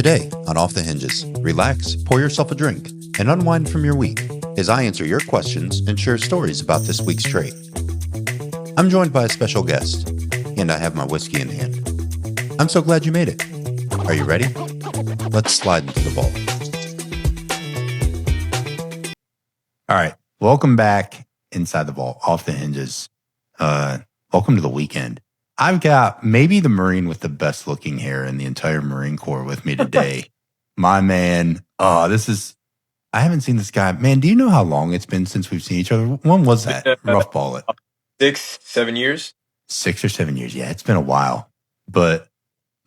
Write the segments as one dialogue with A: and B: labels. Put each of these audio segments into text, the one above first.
A: Today on Off the Hinges, relax, pour yourself a drink, and unwind from your week as I answer your questions and share stories about this week's trade. I'm joined by a special guest, and I have my whiskey in hand. I'm so glad you made it. Are you ready? Let's slide into the vault. All right, welcome back inside the vault, Off the Hinges. Welcome to the weekend. I've got maybe the Marine with the best looking hair in the entire Marine Corps with me today. My man. I haven't seen this guy. Man, do you know how long it's been since we've seen each other? When was that? Rough ball it.
B: 6-7 years.
A: 6 or 7 years. Yeah, it's been a while. But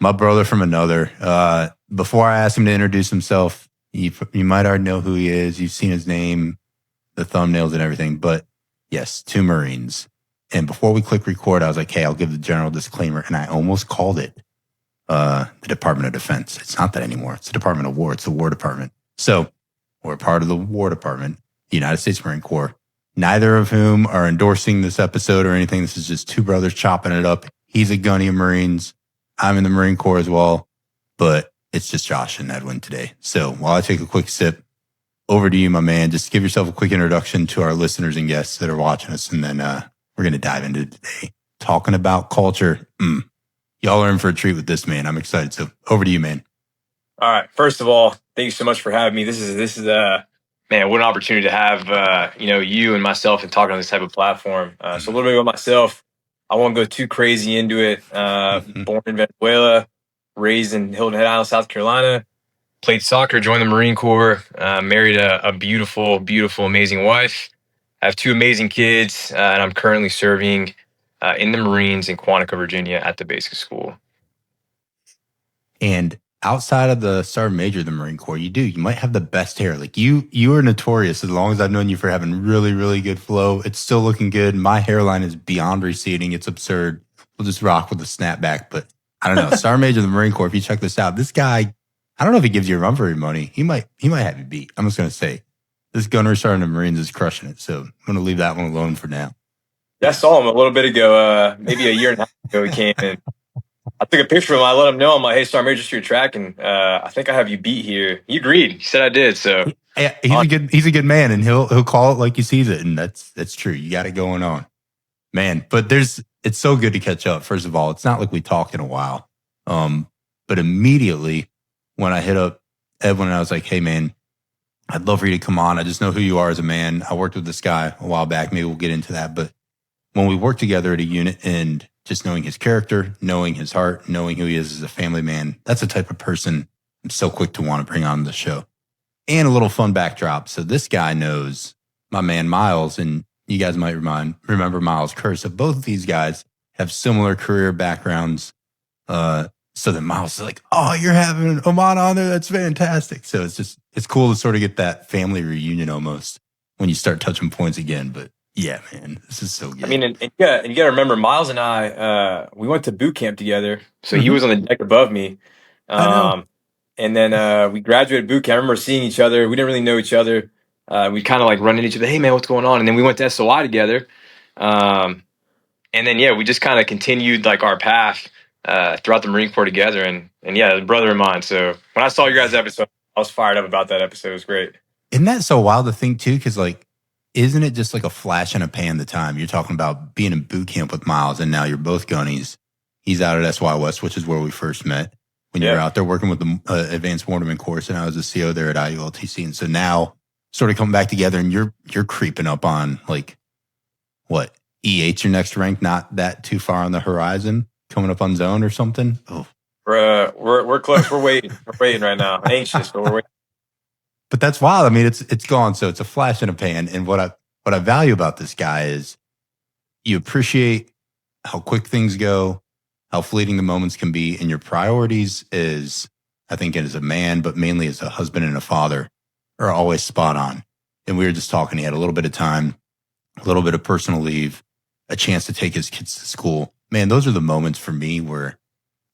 A: my brother from another. Before I ask him to introduce himself, you might already know who he is. You've seen his name, the thumbnails and everything. But yes, 2 Marines. And before we click record, I was like, hey, I'll give the general disclaimer. And I almost called it the Department of Defense. It's not that anymore. It's the Department of War. It's the War Department. So we're part of the War Department, the United States Marine Corps, neither of whom are endorsing this episode or anything. This is just 2 brothers chopping it up. He's a gunny of Marines. I'm in the Marine Corps as well. But it's just Josh and Edwin today. So while I take a quick sip, over to you, my man. Just give yourself a quick introduction to our listeners and guests that are watching us. And then we're going to dive into it today. Talking about culture. Y'all are in for a treat with this, man. I'm excited. So over to you, man.
B: All right. First of all, thank you so much for having me. This is man, what an opportunity to have you and myself and talking on this type of platform. So a little bit about myself. I won't go too crazy into it. Born in Venezuela, raised in Hilton Head Island, South Carolina. Played soccer, joined the Marine Corps. Married a beautiful, beautiful, amazing wife. I have 2 amazing kids, and I'm currently serving in the Marines in Quantico, Virginia at the basic school.
A: And outside of the Sergeant Major of the Marine Corps, you might have the best hair. Like you are notorious, as long as I've known you, for having really, really good flow. It's still looking good. My hairline is beyond receding. It's absurd. We'll just rock with the snapback. But I don't know. Sergeant Major of the Marine Corps, if you check this out, this guy, I don't know if he gives you a run for your money. He might have you beat. I'm just going to say, this gunnery sergeant of Marines is crushing it. So I'm going to leave that one alone for now.
B: Yeah, I saw him a little bit ago, maybe a year and a half ago. He came and I took a picture of him. I let him know. I'm like, hey, Sergeant Major, just your track, and I think I have you beat here. He agreed. He said I did. So
A: yeah, he's a good man, and he'll call it like he sees it, and that's true. You got it going on, man. But it's so good to catch up. First of all, it's not like we talked in a while. But immediately when I hit up Edwin, I was like, hey, man, I'd love for you to come on. I just know who you are as a man. I worked with this guy a while back. Maybe we'll get into that. But when we worked together at a unit and just knowing his character, knowing his heart, knowing who he is as a family man, that's the type of person I'm so quick to want to bring on the show. And a little fun backdrop. So this guy knows my man Miles, and you guys might remember Miles Kerr. So both of these guys have similar career backgrounds. So then Miles is like, oh, you're having Oman on there. That's fantastic. So it's cool to sort of get that family reunion almost when you start touching points again. But yeah, man, this is so good.
B: I mean, and you got to remember, Miles and I, we went to boot camp together. So he was on the deck above me. And then we graduated boot camp. I remember seeing each other. We didn't really know each other. We kind of like run into each other. Hey, man, what's going on? And then we went to SOI together. And then, yeah, we just kind of continued like our path throughout the Marine Corps together. And yeah, a brother of mine. So when I saw your guys' episode, I was fired up about that episode. It was great.
A: Isn't that so wild to think too? Because like, isn't it just like a flash in a pan the time? You're talking about being in boot camp with Miles, and now you're both gunnies. He's out at SY West, which is where we first met. When you were out there working with the Advanced Warderman course, and I was a CO there at IULTC. And so now sort of coming back together, and you're creeping up on like, what, E8's your next rank, not that too far on the horizon? Coming up on zone or something? Oh,
B: we're close. We're waiting. We're waiting right now. Anxious, but we're waiting.
A: But that's wild. I mean, it's gone. So it's a flash in a pan. And what I value about this guy is you appreciate how quick things go, how fleeting the moments can be, and your priorities is, I think, as a man, but mainly as a husband and a father, are always spot on. And we were just talking. He had a little bit of time, a little bit of personal leave, a chance to take his kids to school. Man, those are the moments for me where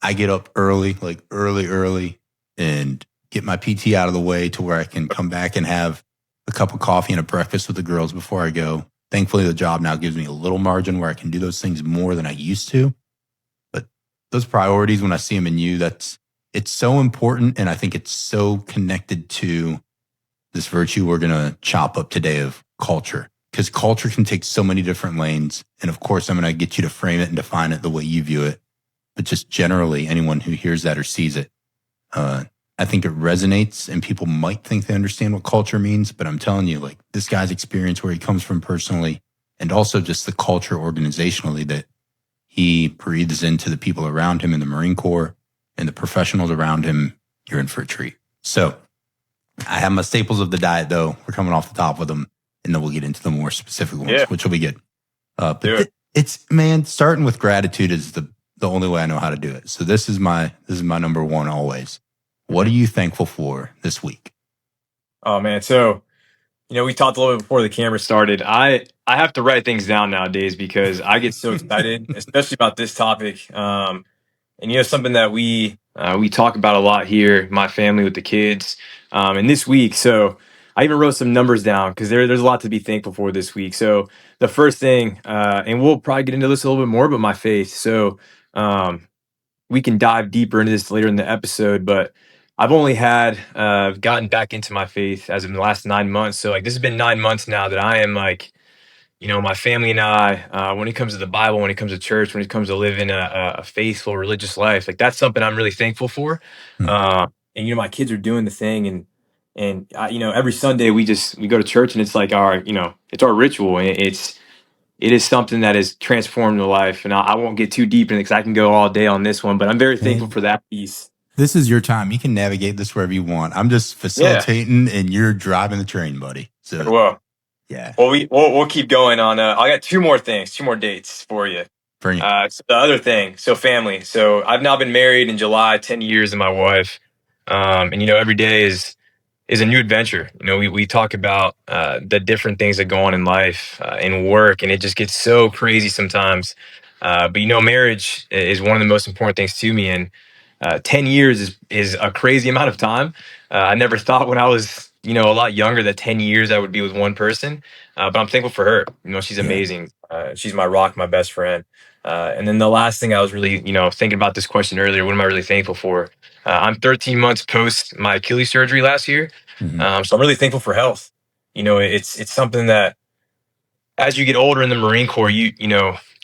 A: I get up early, like early, and get my PT out of the way to where I can come back and have a cup of coffee and a breakfast with the girls before I go. Thankfully, the job now gives me a little margin where I can do those things more than I used to. But those priorities, when I see them in you, that's it's so important. And I think it's so connected to this virtue we're going to chop up today of culture, because culture can take so many different lanes. And of course, I'm going to get you to frame it and define it the way you view it. But just generally, anyone who hears that or sees it, I think it resonates, and people might think they understand what culture means. But I'm telling you, like, this guy's experience, where he comes from personally, and also just the culture organizationally that he breathes into the people around him in the Marine Corps and the professionals around him, you're in for a treat. So I have my staples of the diet, though. We're coming off the top with them, and then we'll get into the more specific ones, which will be good. But it's, man, starting with gratitude is the only way I know how to do it. So this is my number one always. What are you thankful for this week?
B: Oh man, so we talked a little bit before the camera started. I have to write things down nowadays because I get so excited, especially about this topic. And something that we talk about a lot here, my family with the kids. And this week, so I even wrote some numbers down because there's a lot to be thankful for this week. So the first thing, and we'll probably get into this a little bit more, but my faith. So we can dive deeper into this later in the episode, but I've only had gotten back into my faith as of the last 9 months. So like this has been 9 months now that I am like, my family and I, when it comes to the Bible, when it comes to church, when it comes to living a faithful religious life, like that's something I'm really thankful for. And my kids are doing the thing, and every Sunday we go to church, and it's like it's our ritual, and it is something that has transformed my life. And I won't get too deep in it because I can go all day on this one, but I'm very thankful for that piece.
A: This is your time. You can navigate this wherever you want. I'm just facilitating, and you're driving the train, buddy. So,
B: well,
A: yeah.
B: Well, we'll keep going on. I got two more dates for you.
A: Bring it.
B: So the other thing, so family. So I've now been married in July, 10 years, and my wife. And every day is a new adventure. We talk about the different things that go on in life, in work, and it just gets so crazy sometimes. But marriage is one of the most important things to me, and 10 years is a crazy amount of time. I never thought when I was a lot younger that 10 years I would be with one person, but I'm thankful for her. She's amazing. She's my rock, my best friend. And then the last thing I was really thinking about this question earlier, what am I really thankful for? I'm 13 months post my Achilles surgery last year. So I'm really thankful for health. It's something that as you get older in the Marine Corps,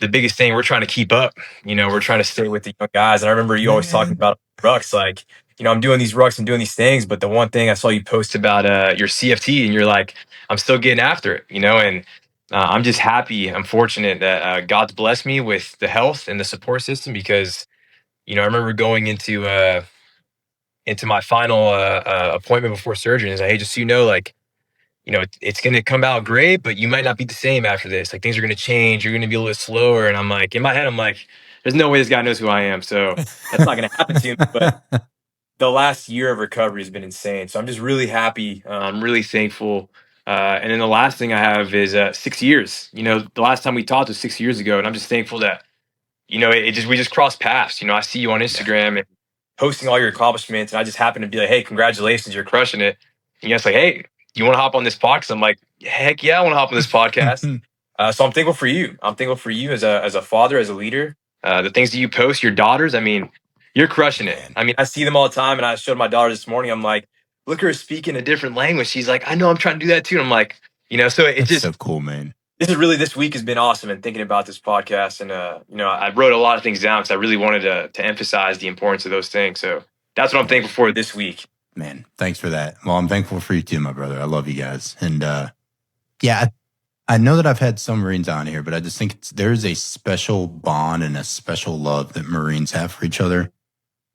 B: the biggest thing, we're trying to keep up. We're trying to stay with the young guys. And I remember you always talking about rucks, like, I'm doing these rucks and doing these things. But the one thing I saw you post about your CFT, and you're like, I'm still getting after it, and I'm just happy. I'm fortunate that God's blessed me with the health and the support system, because, I remember going into my final appointment before surgery, and it's like, hey, just so you know, like, it's going to come out great, but you might not be the same after this. Like, things are going to change. You're going to be a little bit slower. And I'm like, in my head, I'm like, there's no way this guy knows who I am. So that's not going to happen to me. But the last year of recovery has been insane. So I'm just really happy. I'm really thankful. And then the last thing I have is 6 years. The last time we talked was 6 years ago. And I'm just thankful that, we just crossed paths. I see you on Instagram and posting all your accomplishments. And I just happen to be like, hey, congratulations, you're crushing it. And it's like, hey, you want to hop on this podcast? I'm like, heck yeah, I want to hop on this podcast. So I'm thankful for you. I'm thankful for you as a father, as a leader. The things that you post, your daughters, I mean, you're crushing it. I mean, I see them all the time, and I showed my daughter this morning. I'm like, look at her speaking a different language. She's like, I know, I'm trying to do that too. And I'm like, so it's just
A: so cool, man.
B: This week has been awesome, and thinking about this podcast, and I wrote a lot of things down because I really wanted to emphasize the importance of those things. So that's what I'm thankful for this week.
A: Man, thanks for that. Well, I'm thankful for you too, my brother. I love you guys. And yeah, I know that I've had some Marines on here, but I just think there's a special bond and a special love that Marines have for each other.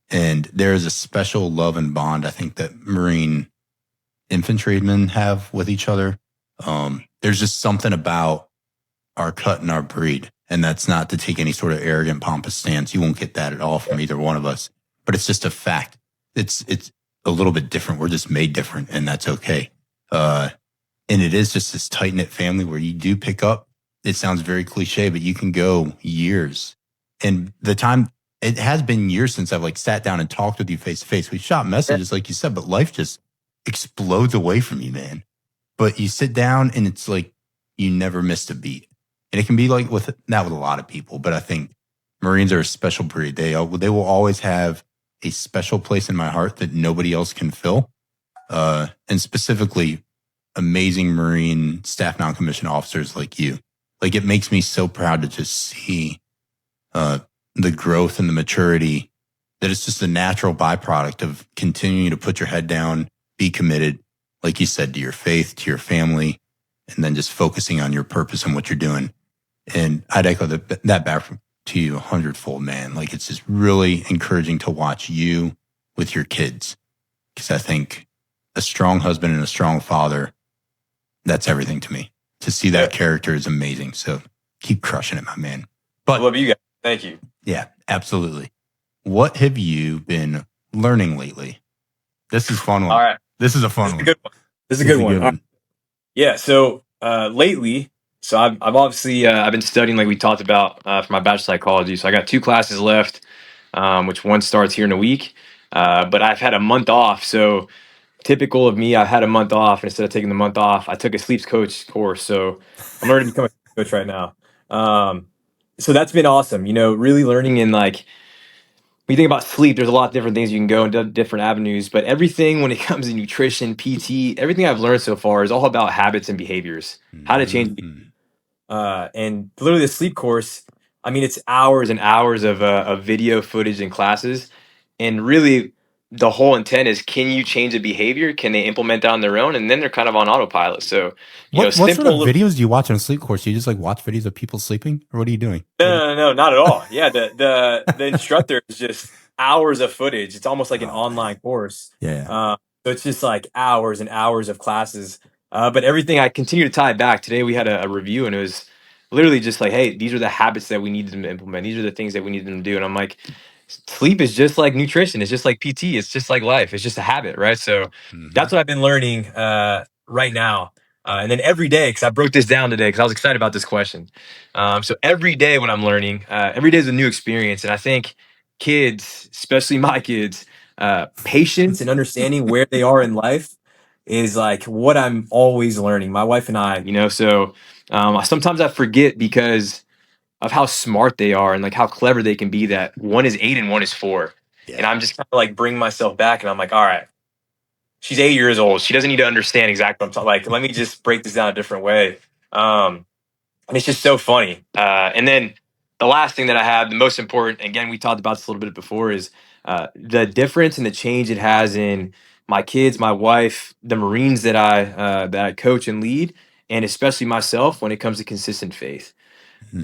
A: And there's a special love and bond, I think, that Marine infantrymen have with each other. There's just something about our cut and our breed. And that's not to take any sort of arrogant, pompous stance. You won't get that at all from either one of us. But it's just a fact. It's a little bit different. We're just made different, and that's okay. And it is just this tight-knit family where you do pick up. It sounds very cliche, but you can go years. And it has been years since I've sat down and talked with you face to face. We shot messages, like you said, but life just explodes away from you, man. But you sit down and it's like you never missed a beat. And it can be like not with a lot of people, but I think Marines are a special breed. They will always have a special place in my heart that nobody else can fill. And specifically, amazing Marine staff non-commissioned officers like you. Like, it makes me so proud to just see the growth and the maturity that it's just a natural byproduct of continuing to put your head down, be committed, like you said, to your faith, to your family, and then just focusing on your purpose and what you're doing. And I'd echo that back to you 100-fold, man. Like, it's just really encouraging to watch you with your kids, because I think a strong husband and a strong father, that's everything to me. To see that character is amazing. So keep crushing it, my man. But
B: I love you guys. Thank you.
A: Yeah, absolutely. What have you been learning lately? This is fun one.
B: All right.
A: This is a fun one.
B: Good one. This is a good one. Right. Yeah. So lately, so I've obviously I've been studying, like we talked about, for my bachelor of psychology. So I got 2 classes left, which one starts here in a week. But I've had a month off. So typical of me, I've had a month off, and instead of taking the month off, I took a sleep coach course. So I'm learning to become a sleep coach right now. So that's been awesome. Really learning in, like, when you think about sleep, there's a lot of different things you can go into, different avenues, but everything when it comes to nutrition, PT, everything I've learned so far is all about habits and behaviors, how to change. And literally the sleep course, I mean, it's hours and hours of video footage and classes. And really the whole intent is, can you change a behavior? Can they implement that on their own? And then they're kind of on autopilot. So,
A: what sort of videos do you watch on a sleep course? Do you just like watch videos of people sleeping, or what are you doing?
B: No, not at all. Yeah, the instructor is just hours of footage. It's almost like an online course.
A: Yeah.
B: So it's just like hours and hours of classes. But everything, I continue to tie it back. Today we had a review, and it was literally just like, hey, these are the habits that we need them to implement. These are the things that we need them to do. And I'm like, sleep is just like nutrition. It's just like PT. It's just like life. It's just a habit, right? So that's what I've been learning right now. And then every day, because I broke this down today because I was excited about this question. So every day when I'm learning, every day is a new experience. And I think kids, especially my kids, patience and understanding where they are in life is like what I'm always learning. My wife and I, so sometimes I forget because of how smart they are and like how clever they can be, that one is 8 and one is 4. Yeah. And I'm just kind of like bringing myself back, and I'm like, all right, she's 8 years old. She doesn't need to understand exactly what I'm talking. Like, let me just break this down a different way. And it's just so funny. And then the last thing that I have, the most important, again, we talked about this a little bit before, is the difference and the change it has in my kids, my wife, the Marines that I coach and lead, and especially myself when it comes to consistent faith.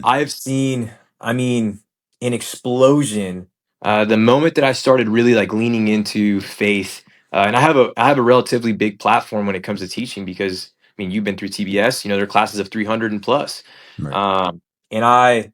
B: I've seen, I mean, an explosion. The moment that I started really like leaning into faith, and I have a relatively big platform when it comes to teaching, because I mean, you've been through TBS, there are classes of 300 and plus. Right. And I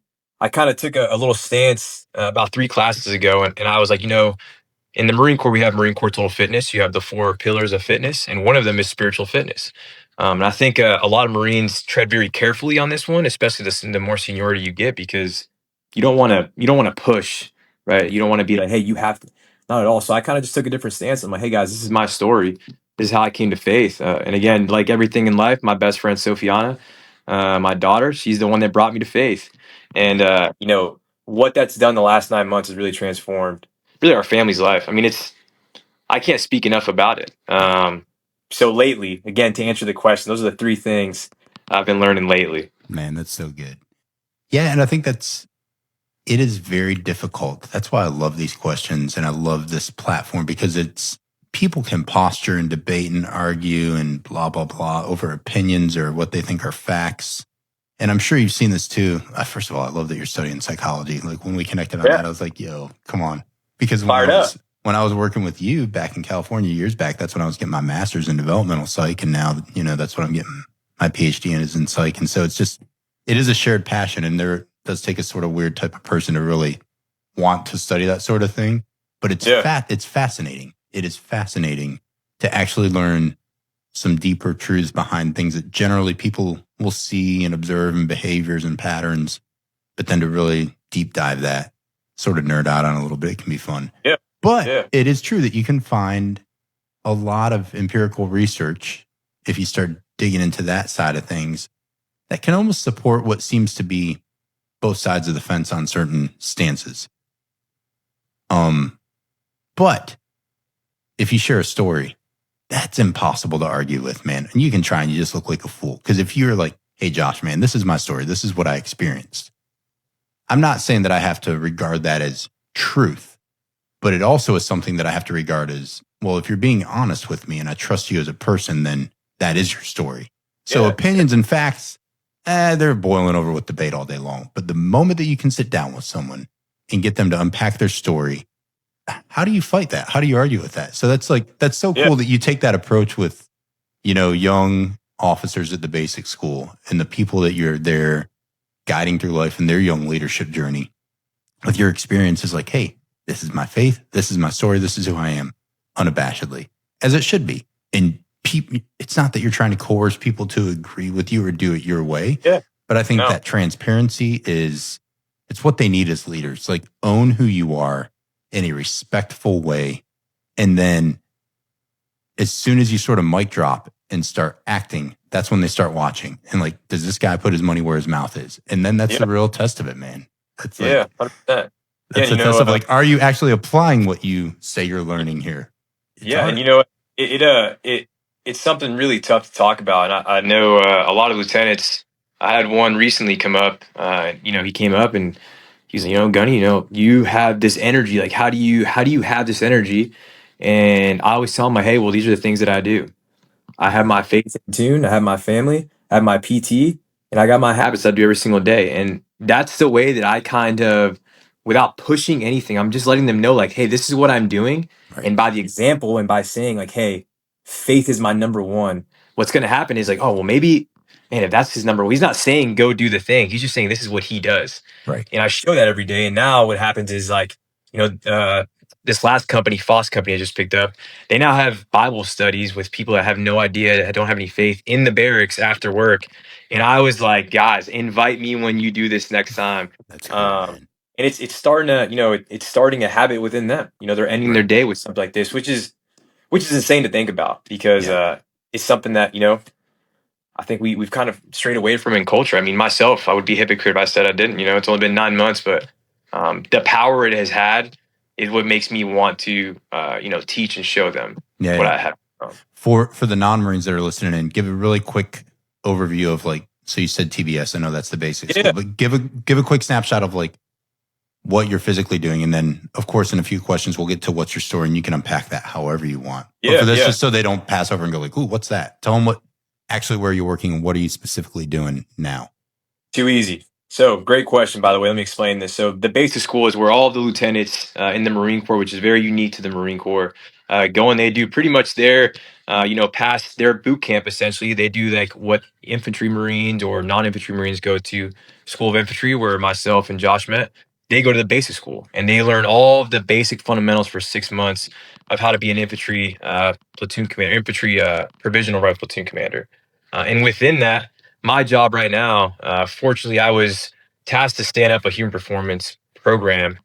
B: kind of took a little stance about 3 classes ago, and I was like, in the Marine Corps, we have Marine Corps Total Fitness. You have the 4 pillars of fitness, and one of them is spiritual fitness. And I think a lot of Marines tread very carefully on this one, especially the more seniority you get, because you don't want to push, right? You don't want to be like, hey, you have to. Not at all. So I kind of just took a different stance. I'm like, hey guys, this is my story. This is how I came to faith. And again, like everything in life, my best friend Sophiana, my daughter, she's the one that brought me to faith. And what that's done the last 9 months has really transformed really our family's life. I mean, I can't speak enough about it. So lately, again, to answer the question, those are the 3 things I've been learning lately.
A: Man, that's so good. Yeah, and I think it is very difficult. That's why I love these questions and I love this platform, because people can posture and debate and argue and blah, blah, blah over opinions or what they think are facts. And I'm sure you've seen this too. First of all, I love that you're studying psychology. Like when we connected on that, I was like, yo, come on. Because when I was working with you back in California years back, that's when I was getting my master's in developmental psych. And now, that's what I'm getting my PhD in, is in psych. And so it is a shared passion. And there does take a sort of weird type of person to really want to study that sort of thing. But it's fascinating. It is fascinating to actually learn some deeper truths behind things that generally people will see and observe in behaviors and patterns. But then to really deep dive that, sort of nerd out on a little bit, it can be fun.
B: Yeah.
A: But it is true that you can find a lot of empirical research, if you start digging into that side of things, that can almost support what seems to be both sides of the fence on certain stances. But if you share a story, that's impossible to argue with, man. And you can try and you just look like a fool. Because if you're like, hey, Josh, man, this is my story. This is what I experienced. I'm not saying that I have to regard that as truth, but it also is something that I have to regard as, well, if you're being honest with me and I trust you as a person, then that is your story. So opinions and facts, they're boiling over with debate all day long. But the moment that you can sit down with someone and get them to unpack their story, how do you fight that? How do you argue with that? So that's so cool that you take that approach with, young officers at the basic school and the people that you're there guiding through life and their young leadership journey with your experiences. Like, hey, this is my faith. This is my story. This is who I am, unabashedly, as it should be. And it's not that you're trying to coerce people to agree with you or do it your way.
B: Yeah.
A: But I think that transparency it's what they need as leaders. Like, own who you are in a respectful way. And then as soon as you sort of mic drop and start acting, that's when they start watching. And like, does this guy put his money where his mouth is? And then that's the real test of it, man. That's
B: 100%.
A: That's a test of like, are you actually applying what you say you're learning here? It's hard.
B: And it's something really tough to talk about. And I know a lot of lieutenants. I had one recently come up. He came up and he's like, Gunny, you have this energy. Like, how do you have this energy? And I always tell him, like, hey, well, these are the things that I do. I have my faith in tune. I have my family. I have my PT, and I got my habits I do every single day. And that's the way that I kind of, without pushing anything, I'm just letting them know, like, hey, this is what I'm doing. Right. And by the example and by saying, like, hey, faith is my number one, what's going to happen is like, oh, well, maybe, man, if that's his number one, he's not saying go do the thing. He's just saying this is what he does.
A: Right.
B: And I show that every day. And now what happens is like, this last company, Foss Company, I just picked up, they now have Bible studies with people that have no idea, that don't have any faith, in the barracks after work. And I was like, guys, invite me when you do this next time.
A: That's cool, man.
B: And it's starting to, it's starting a habit within them. They're ending their day with something like this, which is insane to think about, because it's something that, I think we've kind of strayed away from in culture. I mean, myself, I would be a hypocrite if I said I didn't. It's only been 9 months, but the power it has had is what makes me want to, teach and show them what I have.
A: For the non-Marines that are listening in, give a really quick overview of like, so you said TBS, I know that's the basic school, but give a quick snapshot of like what you're physically doing. And then of course, in a few questions, we'll get to what's your story and you can unpack that however you want. But for this, just so they don't pass over and go like, ooh, what's that? Tell them where you're working and what are you specifically doing now?
B: Too easy. So great question, by the way. Let me explain this. So the basic school is where all of the lieutenants in the Marine Corps, which is very unique to the Marine Corps, go and they do pretty much their, past their boot camp. Essentially, they do like what infantry Marines or non-infantry Marines go to School of Infantry, where myself and Josh met. They go to the basic school and they learn all of the basic fundamentals for 6 months of how to be an infantry platoon commander, infantry provisional rifle platoon commander. And within that, my job right now, fortunately, I was tasked to stand up a human performance program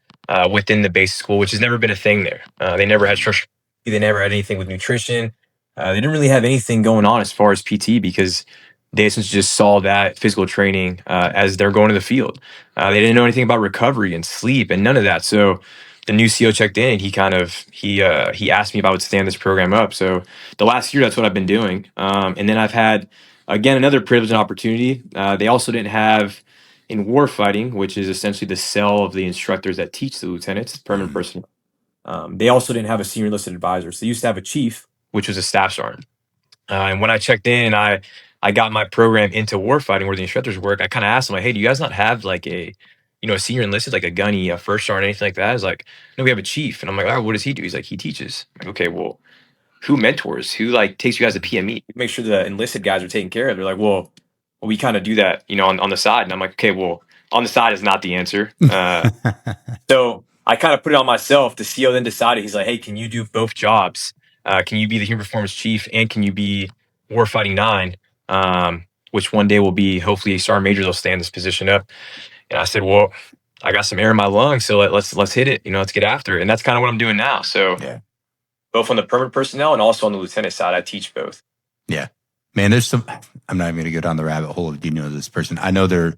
B: within the basic school, which has never been a thing there. They never had structure. They never had anything with nutrition. They didn't really have anything going on as far as PT, because they essentially just saw that physical training as they're going to the field. They didn't know anything about recovery and sleep and none of that. So the new CO checked in and he asked me if I would stand this program up. So the last year, that's what I've been doing. And then I've had, again, another privilege and opportunity. They also didn't have in warfighting, which is essentially the cell of the instructors that teach the lieutenants, permanent personnel. They also didn't have a senior enlisted advisor. So they used to have a chief, which was a staff sergeant. And when I checked in and I got my program into warfighting where the instructors work, I kind of asked them, like, hey, do you guys not have like a senior enlisted, like a gunny, a first sergeant, anything like that? It's like, no, we have a chief. And I'm like, all right, what does he do? He's like, he teaches. I'm like, okay, well, who mentors? Who like takes you guys to PME? Make sure the enlisted guys are taken care of. They're like, well, we kind of do that, on the side. And I'm like, okay, well, on the side is not the answer. So I kind of put it on myself. The CO then decided, he's like, hey, can you do both jobs? Can you be the human performance chief and can you be warfighting 9? Which one day will be hopefully a sergeant major. They'll stand this position up. And I said, well, I got some air in my lungs, so let's hit it. Let's get after it. And that's kind of what I'm doing now. So both on the permanent personnel and also on the lieutenant side, I teach both.
A: Yeah, man. There's some. I'm not even going to go down the rabbit hole of do you know this person. I know they're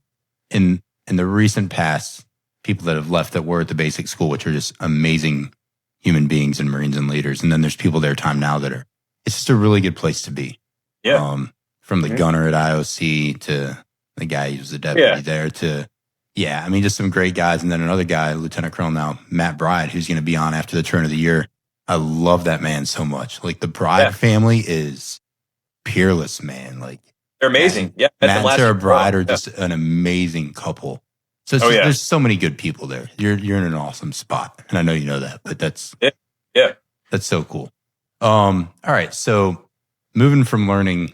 A: in the recent past people that have left that were at the basic school, which are just amazing human beings and Marines and leaders. And then there's people their time now that are, it's just a really good place to be.
B: Yeah.
A: From the gunner at IOC to the guy who's the deputy there to, I mean, just some great guys. And then another guy, Lieutenant Colonel now, Matt Bride, who's going to be on after the turn of the year. I love that man so much. Like the Bride family is peerless, man. Like
B: they're amazing.
A: Matt and Sarah Bride are just an amazing couple. So it's there's so many good people there. You're in an awesome spot. And I know you know that, but that's so cool. All right. So moving from learning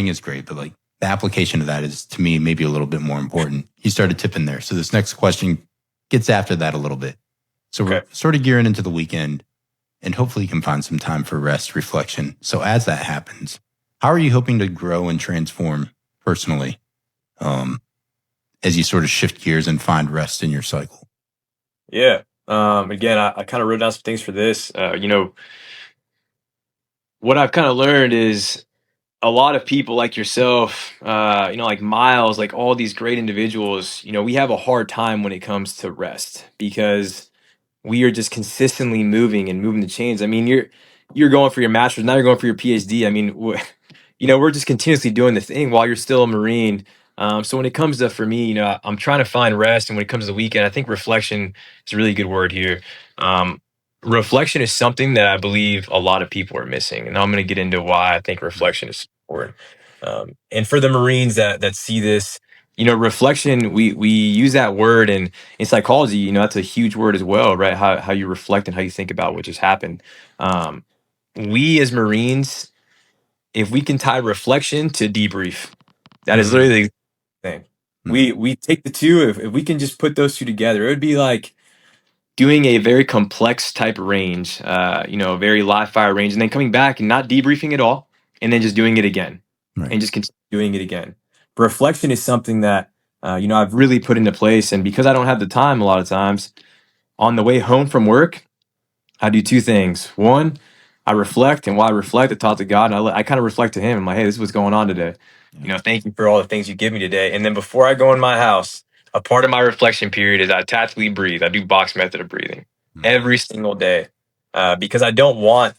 A: is great, but like the application of that is to me maybe a little bit more important. You started tipping there. So this next question gets after that a little bit. So we're sort of gearing into the weekend and hopefully you can find some time for rest, reflection. So as that happens, how are you hoping to grow and transform personally as you sort of shift gears and find rest in your cycle?
B: Yeah. Again, I kind of wrote down some things for this. What I've kind of learned is a lot of people like yourself, like Miles, like all these great individuals, we have a hard time when it comes to rest because we are just consistently moving the chains. I mean, you're going for your master's, now you're going for your PhD. I mean, we're just continuously doing the thing while you're still a Marine. So when it comes to, for me, I'm trying to find rest. And when it comes to the weekend, I think reflection is a really good word here. Reflection is something that I believe a lot of people are missing. And I'm going to get into why I think reflection is important. And for the Marines that see this, reflection, we use that word in psychology, that's a huge word as well, right? How you reflect and how you think about what just happened. We as Marines, if we can tie reflection to debrief, that is literally the thing. We take the two, if we can just put those two together, it would be like doing a very complex type range, a very live fire range, and then coming back and not debriefing at all, and then just doing it again, and just continue doing it again. But reflection is something that I've really put into place, and because I don't have the time a lot of times, on the way home from work, I do two things. One, I reflect, and while I reflect, I talk to God, and I kind of reflect to Him. I'm like, hey, this is what's going on today. Thank you for all the things you give me today. And then before I go in my house, a part of my reflection period is I tactically breathe. I do box method of breathing every single day because I don't want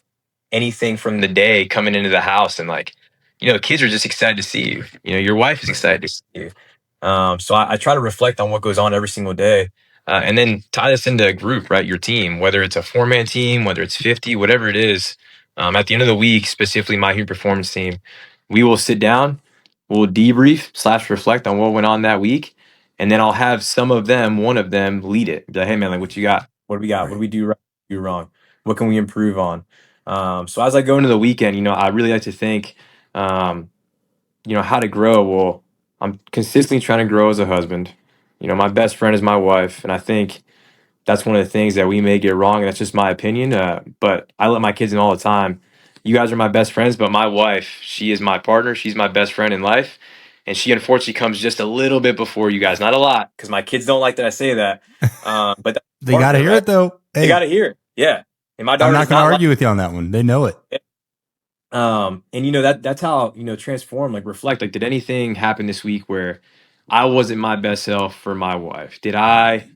B: anything from the day coming into the house and kids are just excited to see you. Your wife is excited to see you. So I try to reflect on what goes on every single day. And then tie this into a group, right? Your team, whether it's a 4-man team, whether it's 50, whatever it is. At the end of the week, specifically my human performance team, we will sit down, we'll debrief / reflect on what went on that week. And then I'll have one of them lead it. Be like, hey man, like what you got? What do we got? What do we do right? What do we do wrong? What can we improve on? So as I go into the weekend, I really like to think, how to grow. Well, I'm consistently trying to grow as a husband. My best friend is my wife, and I think that's one of the things that we may get wrong, and that's just my opinion. But I let my kids know all the time, you guys are my best friends, but my wife, she is my partner. She's my best friend in life. And she unfortunately comes just a little bit before you guys. Not a lot, because my kids don't like that I say that. But
A: they got to hear it, though.
B: Hey, they got to hear it. Yeah. And my daughter,
A: I'm not going to argue with you on that one. They know it.
B: And that's how, transform, reflect. Did anything happen this week where I wasn't my best self for my wife? Did I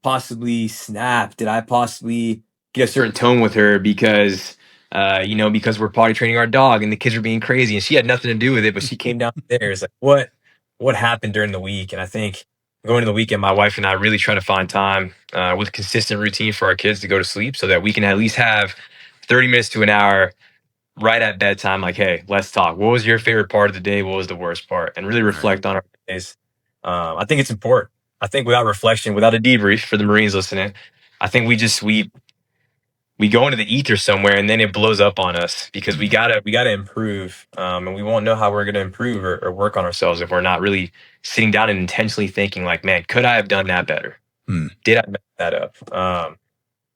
B: possibly snap? Did I possibly get a certain tone with her because we're potty training our dog and the kids were being crazy and she had nothing to do with it, but she came downstairs? What happened during the week? And I think going to the weekend, my wife and I really try to find time with consistent routine for our kids to go to sleep so that we can at least have 30 minutes to an hour right at bedtime. Like, hey, let's talk. What was your favorite part of the day? What was the worst part? And really reflect on our days. I think it's important. I think without reflection, without a debrief for the Marines listening, I think we go into the ether somewhere and then it blows up on us because we gotta improve. And we won't know how we're gonna improve or work on ourselves if we're not really sitting down and intentionally thinking like, man, could I have done that better? Did I mess that up?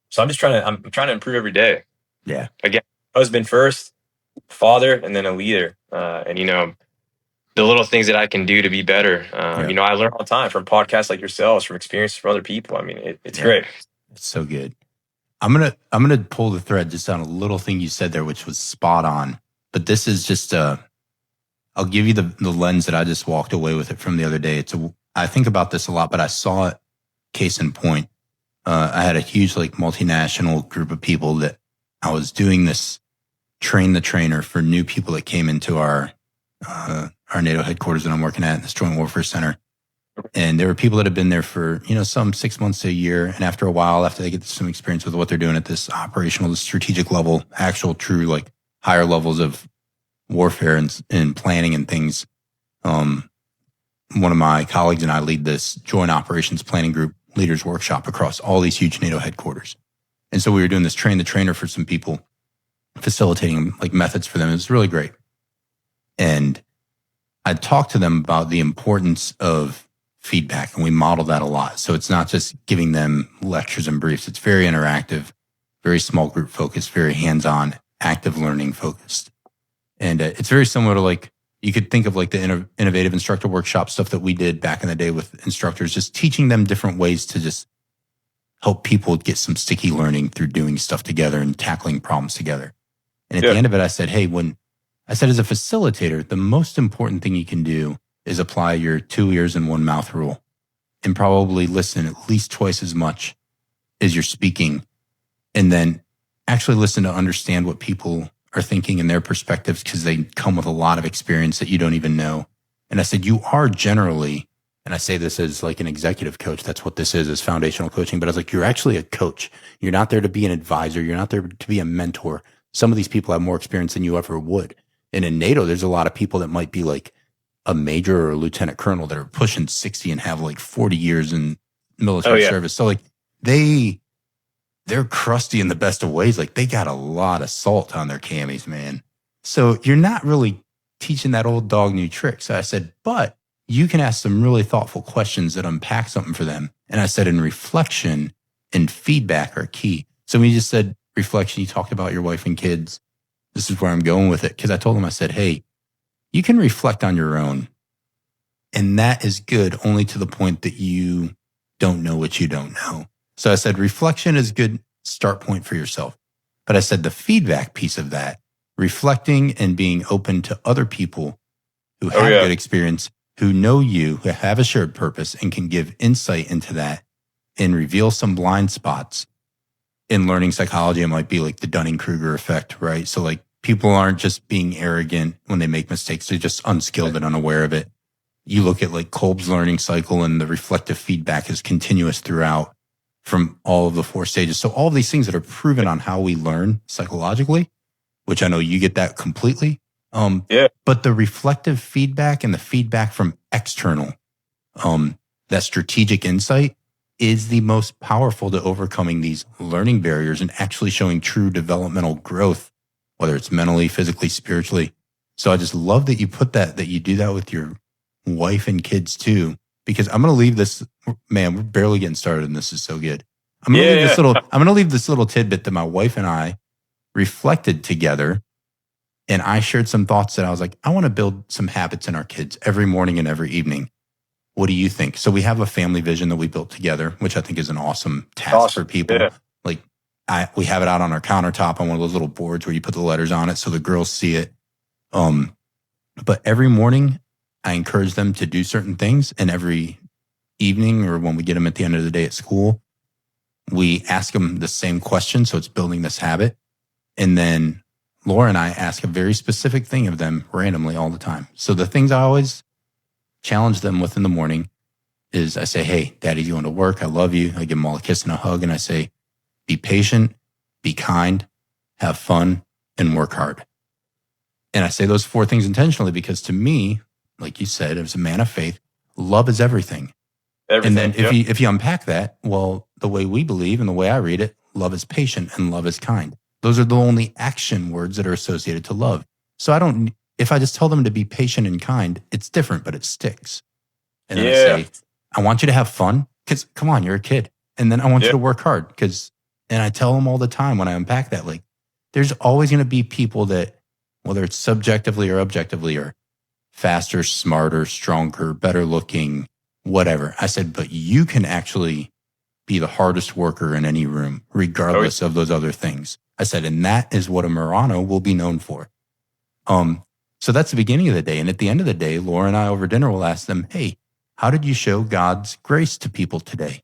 B: So I'm trying to improve every day.
A: Yeah.
B: Again, husband first, father, and then a leader. And the little things that I can do to be better. I learn all the time from podcasts like yourselves, from experiences from other people. I mean, it's great.
A: It's so good. I'm gonna pull the thread just on a little thing you said there, which was spot on. But this is just I'll give you the lens that I just walked away with it from the other day. I think about this a lot, but I saw it case in point. I had a huge like multinational group of people that I was doing this train the trainer for new people that came into our NATO headquarters that I'm working at, this Joint Warfare Center. And there were people that have been there for, some 6 months to a year. And after a while, after they get some experience with what they're doing at this operational, this strategic level, actual true, like higher levels of warfare and planning and things. One of my colleagues and I lead this joint operations planning group leaders workshop across all these huge NATO headquarters. And so we were doing this train the trainer for some people, facilitating like methods for them. It was really great. And I talked to them about the importance of feedback, and we model that a lot. So it's not just giving them lectures and briefs. It's very interactive, very small group focused, very hands-on, active learning focused. And it's very similar to like, you could think of like the innovative instructor workshop stuff that we did back in the day with instructors, just teaching them different ways to just help people get some sticky learning through doing stuff together and tackling problems together. And at the end of it, I said, hey, as a facilitator, the most important thing you can do is apply your 2 ears and 1 mouth rule and probably listen at least twice as much as you're speaking. And then actually listen to understand what people are thinking and their perspectives, because they come with a lot of experience that you don't even know. And I said, you are generally, and I say this as like an executive coach, that's what this is foundational coaching. But I was like, you're actually a coach. You're not there to be an advisor. You're not there to be a mentor. Some of these people have more experience than you ever would. And in NATO, there's a lot of people that might be like a major or a lieutenant colonel that are pushing 60 and have like 40 years in military service. So like they're crusty in the best of ways. Like they got a lot of salt on their camis, man. So you're not really teaching that old dog new tricks. So I said, but you can ask some really thoughtful questions that unpack something for them. And I said, in reflection and feedback are key. So when you just said reflection, you talked about your wife and kids. This is where I'm going with it. Because I told them, I said, hey, you can reflect on your own. And that is good only to the point that you don't know what you don't know. So I said, reflection is a good start point for yourself. But I said the feedback piece of that, reflecting and being open to other people who have good experience, who know you, who have a shared purpose and can give insight into that and reveal some blind spots. In learning psychology, it might be like the Dunning-Kruger effect, right? So like people aren't just being arrogant when they make mistakes. They're just unskilled and unaware of it. You look at like Kolb's learning cycle, and the reflective feedback is continuous throughout from all of the 4 stages. So all of these things that are proven on how we learn psychologically, which I know you get that completely. But the reflective feedback and the feedback from external, that strategic insight is the most powerful to overcoming these learning barriers and actually showing true developmental growth, whether it's mentally, physically, spiritually. So I just love that you put that you do that with your wife and kids too, because I'm going to leave this, man, we're barely getting started and this is so good. I'm going to leave this little tidbit that my wife and I reflected together. And I shared some thoughts that I was like, I want to build some habits in our kids every morning and every evening. What do you think? So we have a family vision that we built together, which I think is an awesome task for people. Yeah. Like we have it out on our countertop on one of those little boards where you put the letters on it so the girls see it. But every morning I encourage them to do certain things, and every evening or when we get them at the end of the day at school, we ask them the same question. So it's building this habit. And then Laura and I ask a very specific thing of them randomly all the time. So the things I always challenge them with in the morning is I say, hey, daddy's going to work. I love you. I give them all a kiss and a hug. And I say, be patient, be kind, have fun, and work hard. And I say those 4 things intentionally because to me, like you said, as a man of faith, love is everything. And then if you unpack that, well, the way we believe and the way I read it, love is patient and love is kind. Those are the only action words that are associated to love. So if I just tell them to be patient and kind, it's different, but it sticks. And then I say, I want you to have fun because come on, you're a kid. And then I want you to work hard and I tell them all the time when I unpack that, like there's always going to be people that, whether it's subjectively or objectively, are faster, smarter, stronger, better looking, whatever. I said, but you can actually be the hardest worker in any room, regardless of those other things. I said, and that is what a Marano will be known for. So that's the beginning of the day. And at the end of the day, Laura and I over dinner will ask them, hey, how did you show God's grace to people today?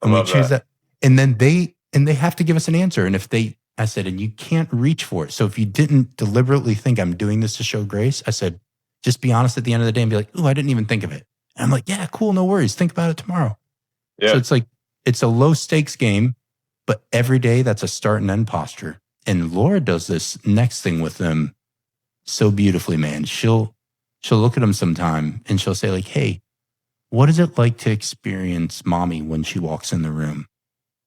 A: And we choose that. And then they have to give us an answer. And I said, and you can't reach for it. So if you didn't deliberately think I'm doing this to show grace, I said, just be honest at the end of the day and be like, oh, I didn't even think of it. And I'm like, yeah, cool. No worries. Think about it tomorrow.
B: Yeah.
A: So it's like, it's a low stakes game, but every day that's a start and end posture. And Laura does this next thing with them so beautifully, man. She'll look at them sometime and she'll say like, hey, what is it like to experience mommy when she walks in the room?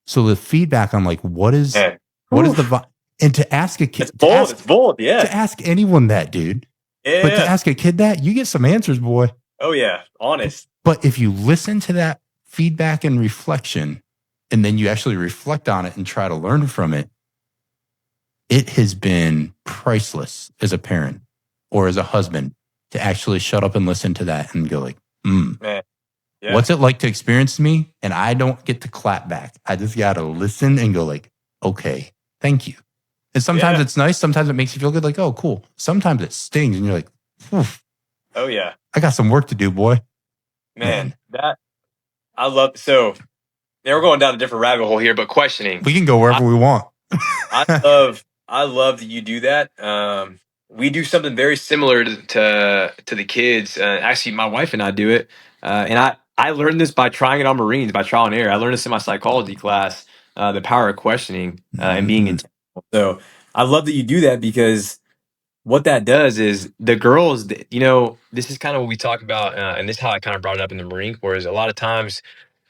A: So the feedback on like, what is the vibe? And to ask a kid,
B: it's bold. Yeah.
A: To ask anyone that, dude.
B: Yeah.
A: But to ask a kid that, you get some answers, boy.
B: Oh yeah. Honest.
A: But if you listen to that feedback and reflection, and then you actually reflect on it and try to learn from it, it has been priceless as a parent or as a husband to actually shut up and listen to that and go like,
B: Man. Yeah.
A: What's it like to experience me? And I don't get to clap back. I just got to listen and go like, okay, thank you. And sometimes it's nice. Sometimes it makes you feel good. Like, oh, cool. Sometimes it stings and you're like, oof.
B: Oh yeah.
A: I got some work to do, boy.
B: Man. That I love. So now we're going down a different rabbit hole here, but questioning.
A: We can go wherever we want.
B: I love that you do that. We do something very similar to the kids. Actually, my wife and I do it. And I learned this by trying it on Marines, by trial and error. I learned this in my psychology class, the power of questioning and being intentional. So I love that you do that because what that does is the girls, this is kind of what we talk about. And this is how I kind of brought it up in the Marine Corps is a lot of times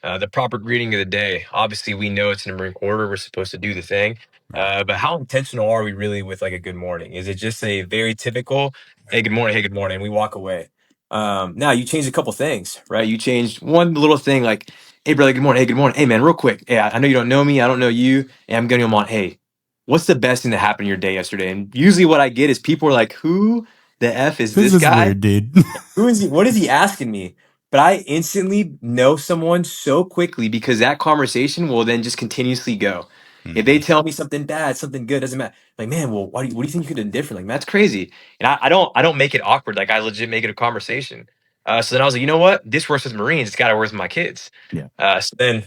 B: the proper greeting of the day. Obviously, we know it's in the Marine Corps order. We're supposed to do the thing. But how intentional are we really with like a good morning? Is it just a very typical, hey, good morning, and we walk away? Now you changed a couple things, right? You changed one little thing like, hey, brother, good morning. Hey, man, real quick. Hey, I know you don't know me. I don't know you. And I'm getting them on, hey, what's the best thing that happened in your day yesterday? And usually what I get is people are like, who the F is this guy?
A: Weird, dude.
B: Who is he? What is he asking me? But I instantly know someone so quickly because that conversation will then just continuously go. If they tell me something bad, something good, doesn't matter. Like, man, well, what do you think you could have done different? Like, man, that's crazy. And I don't make it awkward. Like, I legit make it a conversation. So then I was like, you know what? This works with Marines. It's got to work with my kids.
A: Yeah.
B: So then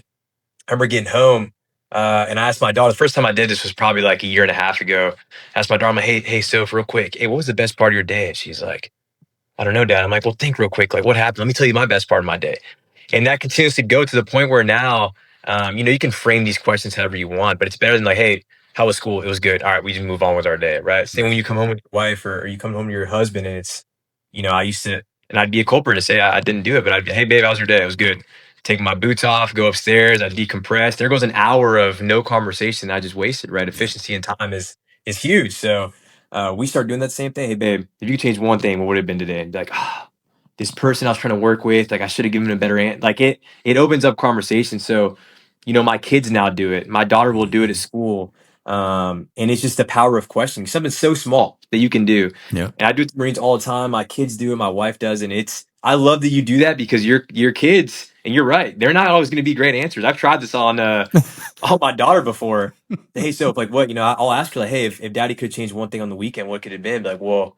B: I remember getting home and I asked my daughter. The first time I did this was probably like a year and a half ago. I asked my daughter, I'm like, hey, Soph, real quick. Hey, what was the best part of your day? And she's like, I don't know, Dad. I'm like, well, think real quick. Like, what happened? Let me tell you my best part of my day. And that continues to go to the point where now, you can frame these questions however you want, but it's better than like, hey, how was school? It was good. All right, we just move on with our day, right? Same when you come home with your wife or you come home to your husband and it's, I used to, and I'd be a culprit to say I didn't do it, but I'd be, hey, babe, how was your day? It was good. Take my boots off, go upstairs, I decompress. There goes an hour of no conversation I just wasted, right? Efficiency and time is huge. So we start doing that same thing. Hey, babe, if you could change one thing, what would it have been today? And be like, this person I was trying to work with, like I should have given a better answer. Like it opens up conversation. So, my kids now do it. My daughter will do it at school. And it's just the power of questioning. Something so small that you can do.
A: Yeah.
B: And I do it to Marines all the time. My kids do it. My wife does. And I love that you do that because your kids, and you're right, they're not always going to be great answers. I've tried this on my daughter before. Hey, so like what, I'll ask her like, hey, if daddy could change one thing on the weekend, what could it have been? Like, well,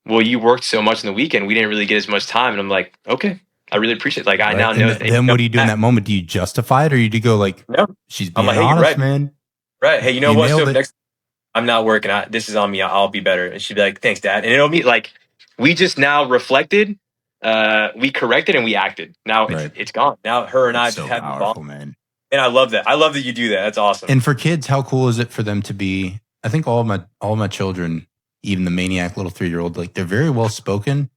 B: you worked so much on the weekend, we didn't really get as much time. And I'm like, okay, I really appreciate it. Like, I now know.
A: Then what do you do in that moment? Do you justify it or you do go like,
B: no,
A: she's being honest,
B: right,
A: man?
B: Right. Hey, you know what? So next, I'm not working. This is on me. I'll be better. And she'd be like, thanks, Dad. And it'll be like, we just now reflected, we corrected, and we acted. Now it's gone. Now her and I just have
A: powerful, man.
B: And I love that. I love that you do that. That's awesome.
A: And for kids, how cool is it for them to be? I think all of my children, even the maniac little 3-year-old, like they're very well spoken,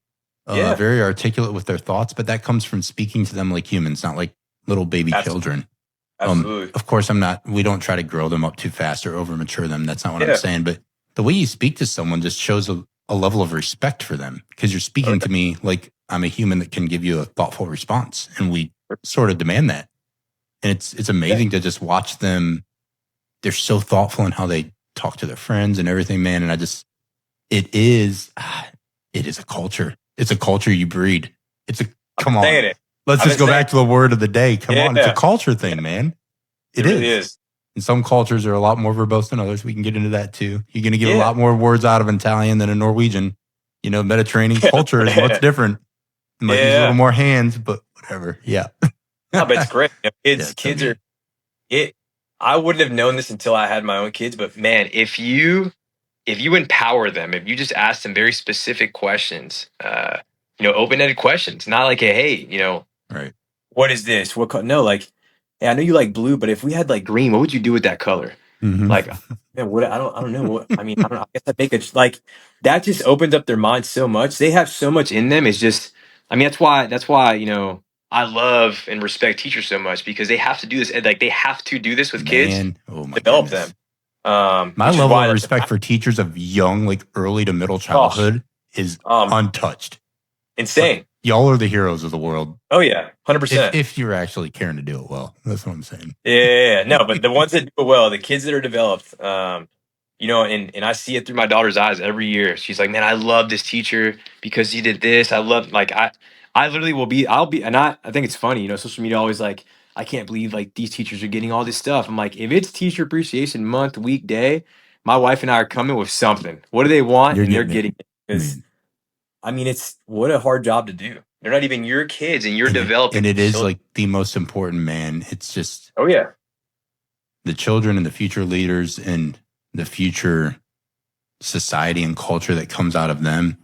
A: very articulate with their thoughts, but that comes from speaking to them like humans, not like little baby children.
B: Absolutely.
A: Of course, we don't try to grow them up too fast or over mature them. That's not what I'm saying. But the way you speak to someone just shows a level of respect for them because you're speaking to me like I'm a human that can give you a thoughtful response. And we sort of demand that. And it's amazing to just watch them. They're so thoughtful in how they talk to their friends and everything, man. And it is a culture. It's a culture you breed. Come on. Let's just go back to the word of the day. Come on. It's a culture thing, man. It really is. And some cultures are a lot more verbose than others. We can get into that too. You're going to get a lot more words out of Italian than a Norwegian. Mediterranean culture is what's different. It might use a little more hands, but whatever. Yeah.
B: No, but it's great. Kids are I wouldn't have known this until I had my own kids, but man, if you empower them, if you just ask them very specific questions, open-ended questions, not like, hey,
A: Right.
B: what is this? No, like, hey, I know you like blue, but if we had like green, what would you do with that color?
A: Hmm.
B: Like, man, what I don't know. What I mean, I don't know. I guess I think it's like that just opens up their mind so much. They have so much in them. It's just, I mean, that's why I love and respect teachers so much because they have to do this. And like they have to do this with kids,
A: Man, oh my
B: develop them.
A: goodness. My
B: Which is
A: level of
B: why
A: respect for teachers of young, like early to middle
B: gosh,
A: childhood is
B: um,
A: untouched. Like
B: insane.
A: y'all are the heroes of the world.
B: Oh yeah, 100%.
A: If you're actually caring to do it well. That's what I'm saying.
B: Yeah. No, but the ones that do it well, the kids that are developed, and I see it through my daughter's eyes every year. She's like, "Man, I love this teacher because he did this. I love like I literally I'll be, and I think it's funny, social media always like, I can't believe like these teachers are getting all this stuff. I'm like, if it's Teacher Appreciation Month, week, day, my wife and I are coming with something. What do they want?
A: You're
B: And they're
A: getting it.
B: getting it because
A: Man.
B: I mean, it's what a hard job to do. They're not even your kids, and you're developing
A: And it
B: these
A: is
B: children.
A: like the most important, man. It's just
B: Oh yeah,
A: the children and the future leaders and the future society and culture that comes out of them.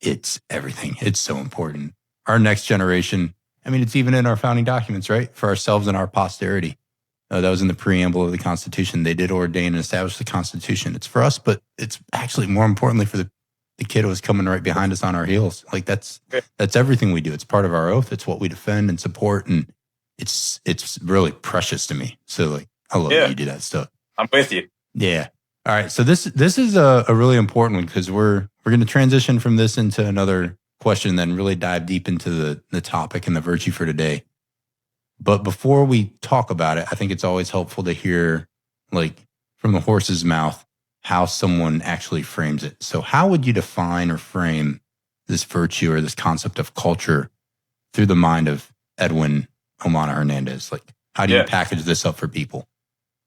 A: It's everything. It's so important. Our next generation, I mean, it's even in our founding documents, right? For ourselves and our posterity. That was in the preamble of the Constitution. They did ordain and establish the Constitution. It's for us, but it's actually more importantly for the kid who was coming right behind us on our heels. Like that's everything we do. It's part of our oath. It's what we defend and support, and it's really precious to me. So like, I love that
B: yeah.
A: you do that stuff.
B: I'm with you.
A: Yeah. All right. So this is a really important one because we're going to transition from this into another question, and then really dive deep into the topic and the virtue for today. But before we talk about it, I think it's always helpful to hear, like, from the horse's mouth, how someone actually frames it. So, how would you define or frame this virtue or this concept of culture through the mind of Edwin Omanahernandez? Like, how do you
B: Yeah.
A: package this up for people?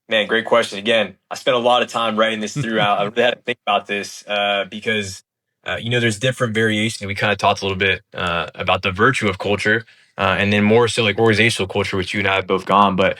B: Man, great question. Again, I spent a lot of time writing this throughout. I really had to think about this because, there's different variations. We kind of talked a little bit about the virtue of culture and then more so like organizational culture, which you and I have both gone. But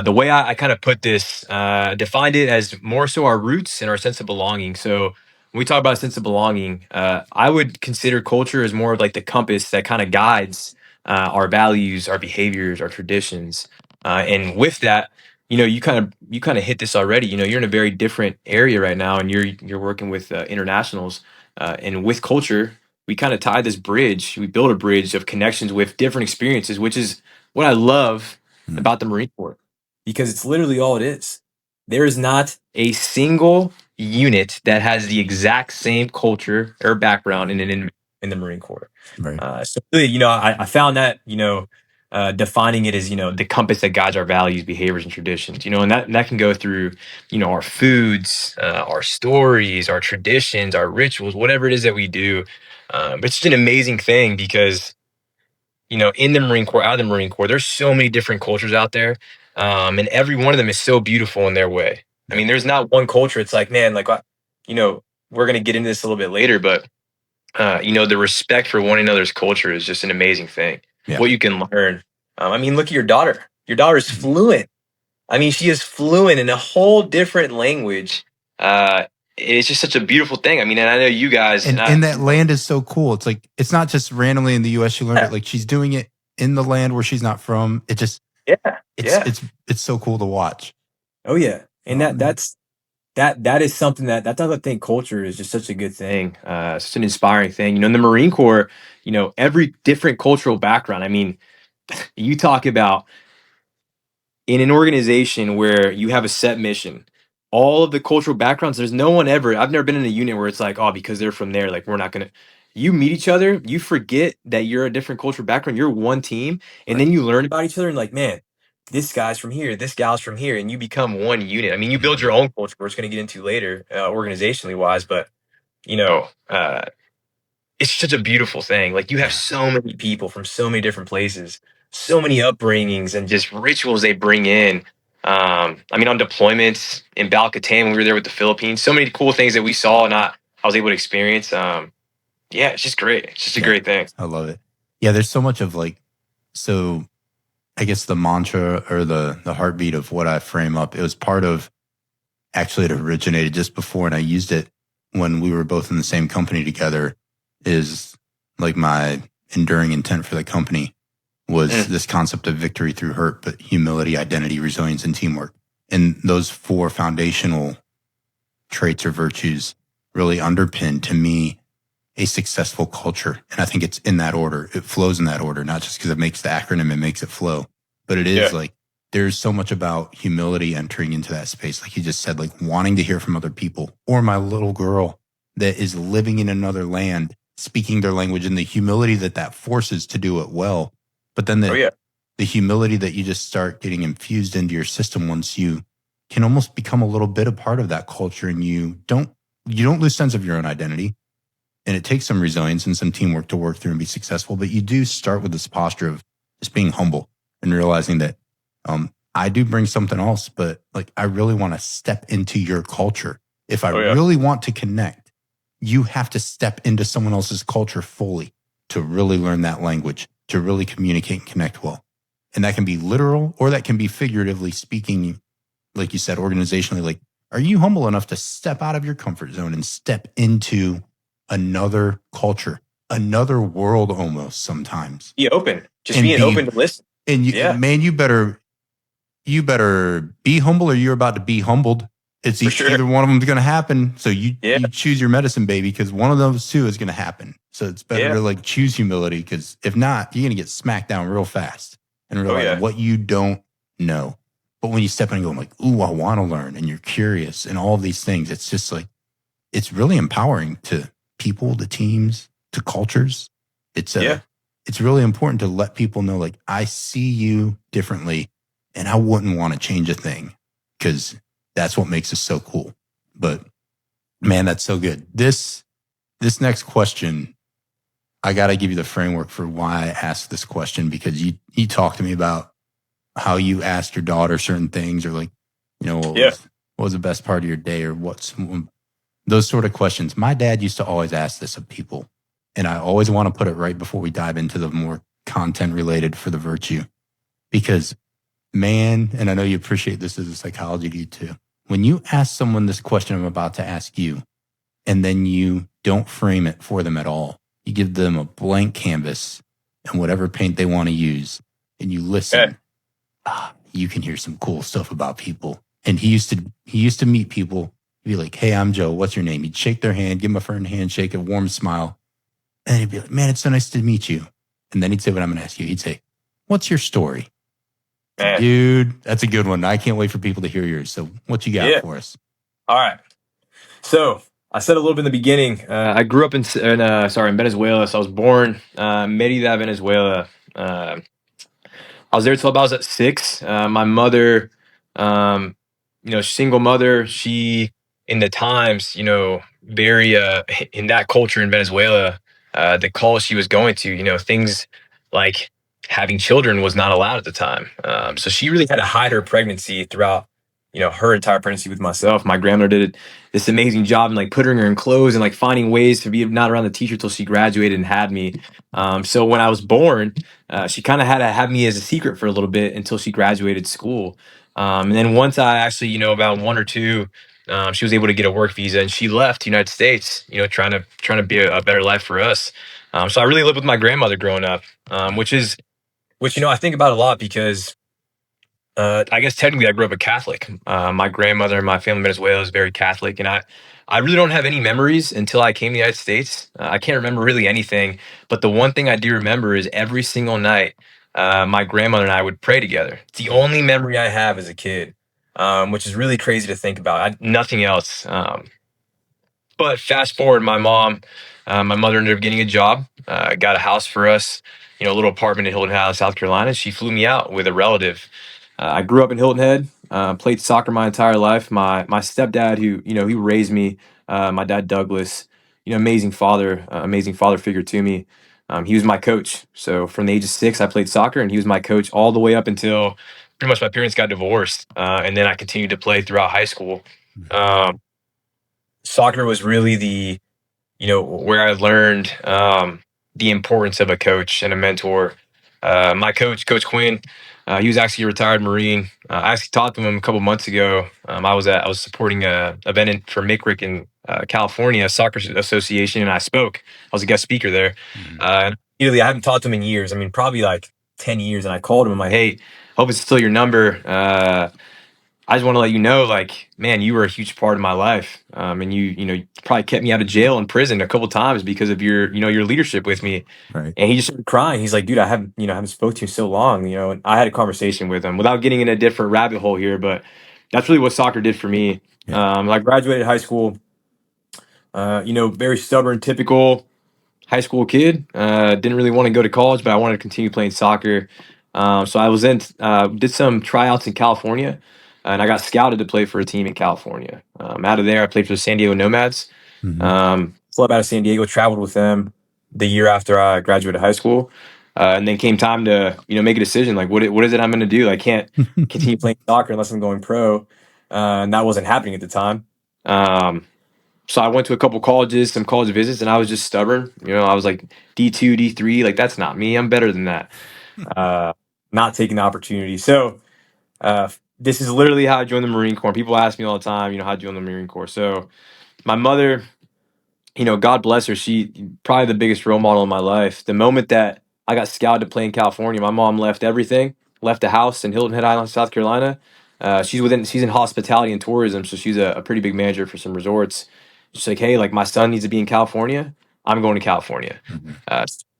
B: the way I kind of put this, defined it as more so our roots and our sense of belonging. So when we talk about a sense of belonging, I would consider culture as more of like the compass that kind of guides our values, our behaviors, our traditions. And with that, you kind of hit this already. You're in a very different area right now, and you're working with internationals, and with culture, we kind of tie this bridge. We build a bridge of connections with different experiences, which is what I love about the Marine Corps, because it's literally all it is. There is not a single unit that has the exact same culture or background in the Marine Corps.
A: Right.
B: So really, I found that defining it as the compass that guides our values, behaviors, and traditions. And that can go through our foods, our stories, our traditions, our rituals, whatever it is that we do. But it's just an amazing thing because in the Marine Corps, out of the Marine Corps, there's so many different cultures out there, and every one of them is so beautiful in their way. I mean, there's not one culture. It's like, man, like we're gonna get into this a little bit later, but the respect for one another's culture is just an amazing thing.
A: Yeah.
B: What you can learn. I mean, look at your daughter. Your daughter is fluent. I mean, she is fluent in a whole different language. It's just such a beautiful thing. I mean, and I know you guys,
A: And that land is so cool. It's like, it's not just randomly in the US she learned it. Like, she's doing it in the land where she's not from. It just,
B: yeah,
A: it's so cool to watch.
B: oh yeah, and
A: Oh, man.
B: that is something that's why I think culture is just such a good thing, such an inspiring thing. In the Marine Corps, every different cultural background. I mean, you talk about in an organization where you have a set mission, all of the cultural backgrounds, there's no one ever, I've never been in a unit where it's like, oh, because they're from there, like we're not gonna, you meet each other, you forget that you're a different cultural background, you're one team, and
A: Right.
B: then you learn about each other and like, man, this guy's from here, this gal's from here, and you become one unit. I mean, you build your own culture, we're just gonna get into later, organizationally wise, but you know, uh, it's such a beautiful thing. Like you have so many people from so many different places, so many upbringings and just rituals they bring in. I mean, on deployments in Balcatan when we were there with the Philippines, so many cool things that we saw and I was able to experience. Yeah, it's just great. It's just a great thing.
A: I love it. Yeah, there's so much of like, so I guess the mantra or the heartbeat of what I frame up. It was part of, actually it originated just before, and I used it when we were both in the same company together, is like my enduring intent for the company was this concept of victory through hurt, but humility, identity, resilience, and teamwork. And those four foundational traits or virtues really underpin, to me, a successful culture. And I think it's in that order. It flows in that order, not just because it makes the acronym, it makes it flow, but it is like, there's so much about humility entering into that space. Like you just said, like wanting to hear from other people, or my little girl that is living in another land, speaking their language, and the humility that that forces to do it well. But then the humility that you just start getting infused into your system once you can almost become a little bit a part of that culture, and you don't lose sense of your own identity. And it takes some resilience and some teamwork to work through and be successful. But you do start with this posture of just being humble and realizing that I do bring something else, but like I really want to step into your culture. If I really want to connect, you have to step into someone else's culture fully to really learn that language, to really communicate and connect well. And that can be literal, or that can be figuratively speaking, like you said, organizationally. Like, are you humble enough to step out of your comfort zone and step into another culture, another world almost sometimes?
B: Be open. Just being open to listen.
A: And man, you better be humble, or you're about to be humbled. It's either one of them is going to happen. So you choose your medicine, baby, because one of those two is going to happen. So it's better to like choose humility, because if not, you're going to get smacked down real fast and realize what you don't know. But when you step in and go like, ooh, I want to learn, and you're curious and all of these things, it's just like, it's really empowering to people, to teams, to cultures. It's really important to let people know, like, I see you differently, and I wouldn't want to change a thing, because that's what makes us so cool. But man, that's so good. This next question, I got to give you the framework for why I asked this question, because you talked to me about how you asked your daughter certain things, or like, what was the best part of your day, or what's those sort of questions. My dad used to always ask this of people, and I always want to put it right before we dive into the more content related for the virtue, because man, and I know you appreciate this as a psychology dude too, when you ask someone this question I'm about to ask you, and then you don't frame it for them at all, you give them a blank canvas and whatever paint they want to use, and you listen, you can hear some cool stuff about people. And he used to meet people, he'd be like, hey, I'm Joe, what's your name? He'd shake their hand, give them a firm handshake, a warm smile, and he'd be like, man, it's so nice to meet you. And then he'd say what I'm going to ask you. He'd say, what's your story? Dude, that's a good one. I can't wait for people to hear yours. So what you got for us?
B: All right. So I said a little bit in the beginning, I grew up in Venezuela. So I was born Merida, Venezuela. I was there till about I was at 6. My mother, single mother, she, in the times, very in that culture in Venezuela, the calls she was going to, things like having children was not allowed at the time. So she really had to hide her pregnancy throughout, her entire pregnancy with myself. My grandmother did this amazing job in like putting her in clothes and like finding ways to be not around the teacher till she graduated and had me. So when I was born, she kind of had to have me as a secret for a little bit until she graduated school. And then once I actually, about 1 or 2, she was able to get a work visa, and she left the United States, trying to be a better life for us. So I really lived with my grandmother growing up, which I think about a lot, because I guess technically I grew up a Catholic. My grandmother and my family in Venezuela is very Catholic, and I really don't have any memories until I came to the United States. I can't remember really anything, but the one thing I do remember is every single night, my grandmother and I would pray together. It's the only memory I have as a kid, which is really crazy to think about. Nothing else. But fast forward, my mother ended up getting a job, got a house for us, a little apartment in Hilton Head, South Carolina. She flew me out with a relative. I grew up in Hilton Head, played soccer my entire life. My stepdad, who he raised me, my dad Douglas, amazing father figure to me. He was my coach. So from the age of 6, I played soccer, and he was my coach all the way up until pretty much my parents got divorced, and then I continued to play throughout high school. Soccer was really where I learned the importance of a coach and a mentor. My Coach Quinn, he was actually a retired Marine. I actually talked to him a couple months ago. I was supporting a event for MICRIC in California, Soccer Association, and I spoke. I was a guest speaker there. And immediately, I haven't talked to him in years. I mean, probably like 10 years. And I called him. I'm like, hey, hope it's still your number. I just want to let you know, like, man, you were a huge part of my life, and you probably kept me out of jail and prison a couple times because of your leadership with me.
A: Right.
B: And he just started crying. He's like, dude, I haven't spoke to you in so long, and I had a conversation with him without getting in a different rabbit hole here, but that's really what soccer did for me.
A: Yeah.
B: I graduated high school, very stubborn, typical high school kid. Didn't really want to go to college, but I wanted to continue playing soccer. So I was did some tryouts in California, and I got scouted to play for a team in California. Out of there, I played for the San Diego Nomads. Flew out of San Diego, traveled with them the year after I graduated high school, and then came time to make a decision. Like, what is it I'm going to do? I can't continue playing soccer unless I'm going pro, and that wasn't happening at the time. So I went to a couple colleges, some college visits, and I was just stubborn. I was like D2, D3, like that's not me. I'm better than that. Not taking the opportunity. So this is literally how I joined the Marine Corps. People ask me all the time, how I joined the Marine Corps. So my mother, God bless her, she probably the biggest role model in my life. The moment that I got scouted to play in California, my mom left everything, left the house in Hilton Head Island, South Carolina. She's in hospitality and tourism, so she's a pretty big manager for some resorts. She's like, hey, like my son needs to be in California. I'm going to California.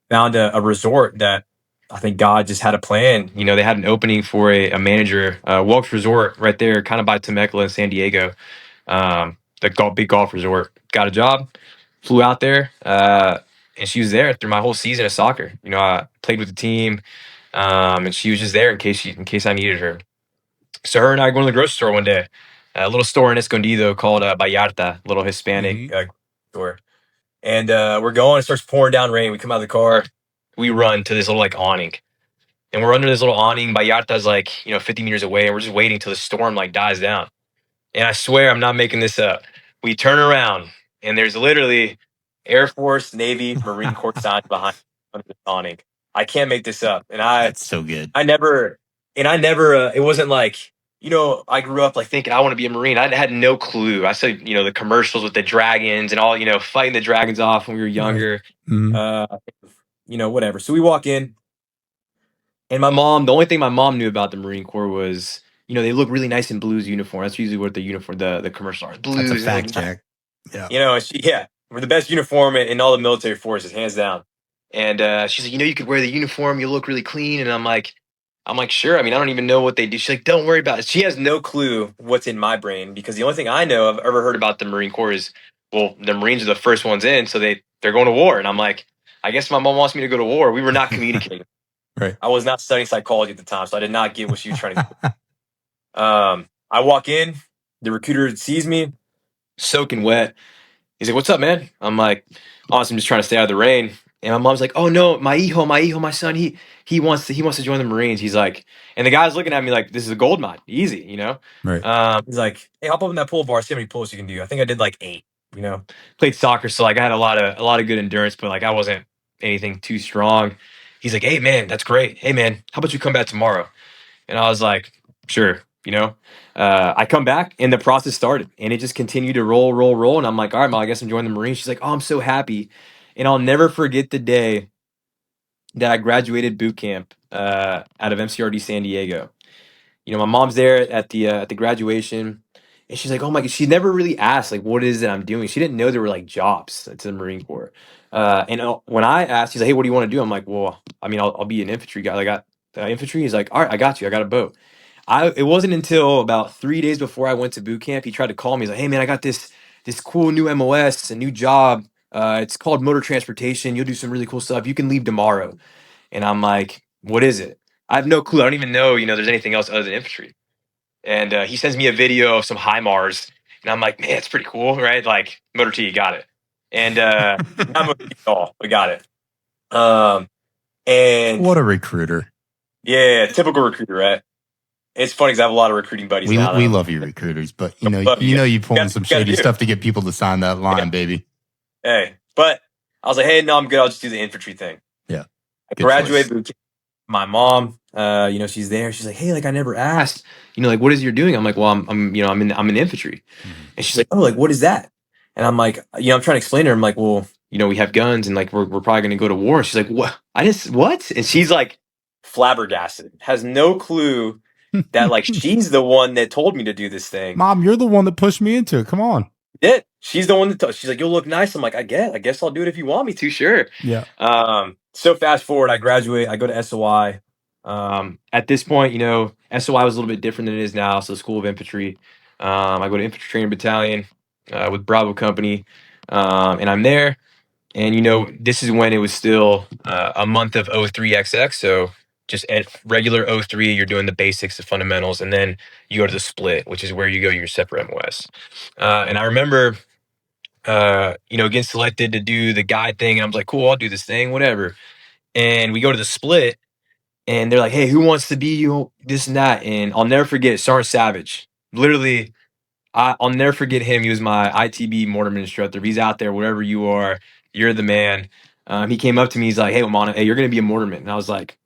B: Found a resort that I think God just had a plan. They had an opening for a manager, Welks Resort right there, kind of by Temecula in San Diego. Big golf resort. Got a job, flew out there, and she was there through my whole season of soccer. I played with the team, and she was just there in case I needed her. So her and I going to the grocery store one day, a little store in Escondido called Vallarta, little Hispanic store. And we're going, it starts pouring down rain. We come out of the car, we run to this little like awning. And we're under this little awning. Vallarta's like, 50 meters away, and we're just waiting till the storm like dies down. And I swear I'm not making this up. We turn around and there's literally Air Force, Navy, Marine Corps signs behind under the awning. I can't make this up. And
A: That's so good.
B: I never, it wasn't like, I grew up like thinking I want to be a Marine. I had no clue. I saw, the commercials with the dragons and all, fighting the dragons off when we were younger. Whatever. So we walk in, and the only thing my mom knew about the Marine Corps was, they look really nice in blues uniform. That's usually what the uniform, the commercial are. Blues.
A: That's a fact, Jack.
B: Yeah. We're the best uniform in all the military forces, hands down. And she's like, you could wear the uniform. You'll look really clean. And I'm like, sure. I mean, I don't even know what they do. She's like, don't worry about it. She has no clue what's in my brain, because the only thing I know I've ever heard about the Marine Corps is, well, the Marines are the first ones in, so they're going to war. And I'm like, I guess my mom wants me to go to war. We were not communicating.
A: Right.
B: I was not studying psychology at the time, so I did not get what she was trying to do. I walk in, the recruiter sees me, soaking wet. He's like, "What's up, man?" I'm like, "Honestly, I'm just trying to stay out of the rain." And my mom's like, "Oh no, my son, he wants to join the Marines." He's like, and the guy's looking at me like, "This is a gold mine, easy,
A: Right.
B: He's like, "Hey, hop up in that pull bar, see how many pulls you can do." I think I did like 8. Played soccer, so like I had a lot of good endurance, but like I wasn't anything too strong. He's like, "Hey man, that's great. Hey man, how about you come back tomorrow?" And I was like, "Sure." I come back and the process started, and it just continued to roll. And I'm like, all right, Mom, I guess I'm joining the Marines. She's like, oh, I'm so happy. And I'll never forget the day that I graduated boot camp out of MCRD San Diego. My mom's there at the graduation, and she's like, oh my God, she never really asked like, what is it I'm doing? She didn't know there were like jobs to the Marine Corps. And when I asked, he's like, hey, what do you want to do? I'm like, well, I mean, I'll be an infantry guy. I got infantry. He's like, all right, I got you. I got a boat. It wasn't until about 3 days before I went to boot camp, he tried to call me. He's like, hey man, I got this cool new MOS, a new job. It's called motor transportation. You'll do some really cool stuff. You can leave tomorrow. And I'm like, what is it? I have no clue. I don't even know, there's anything else other than infantry. And he sends me a video of some HIMARS, and I'm like, man, it's pretty cool, right? Like, motor T, got it. And not motor T at all, we got it. And
A: What a recruiter.
B: Yeah, typical recruiter, right? It's funny because I have a lot of recruiting buddies now.
A: We love you recruiters, but you pulling some shady stuff to get people to sign that line, baby.
B: Hey, but I was like, hey, no, I'm good. I'll just do the infantry thing.
A: Yeah.
B: I graduated boot camp. my mom, she's there. She's like, hey, like I never asked, like what is you're doing? I'm like, well, I'm in infantry.
A: Mhm.
B: And she's like, oh, like what is that? And I'm like, I'm trying to explain to her. I'm like, well, we have guns and like we're probably gonna go to war. And she's like, what? I just what? And she's like flabbergasted, has no clue that like she's the one that told me to do this thing.
A: Mom, you're the one that pushed me into it. Come on.
B: Yeah, she's the one that she's like, you'll look nice. I'm like, I guess I'll do it if you want me to, sure.
A: Yeah.
B: So fast forward, I graduate, I go to SOI. At this point, SOI was a little bit different than it is now. So School of Infantry. I go to Infantry Training Battalion with Bravo Company, and I'm there. And this is when it was still a month of O3XX. So just at regular O3, you're doing the basics, the fundamentals, and then you go to the split, which is where you go your separate MOS. And I remember, getting selected to do the guide thing. And I was like, cool, I'll do this thing, whatever. And we go to the split, and they're like, hey, who wants to be you, this and that? And I'll never forget Sergeant Savage. Literally, I'll never forget him. He was my ITB mortarman instructor. If he's out there, wherever you are, you're the man. He came up to me. He's like, hey, Omana, hey, you're going to be a mortarman. And I was like,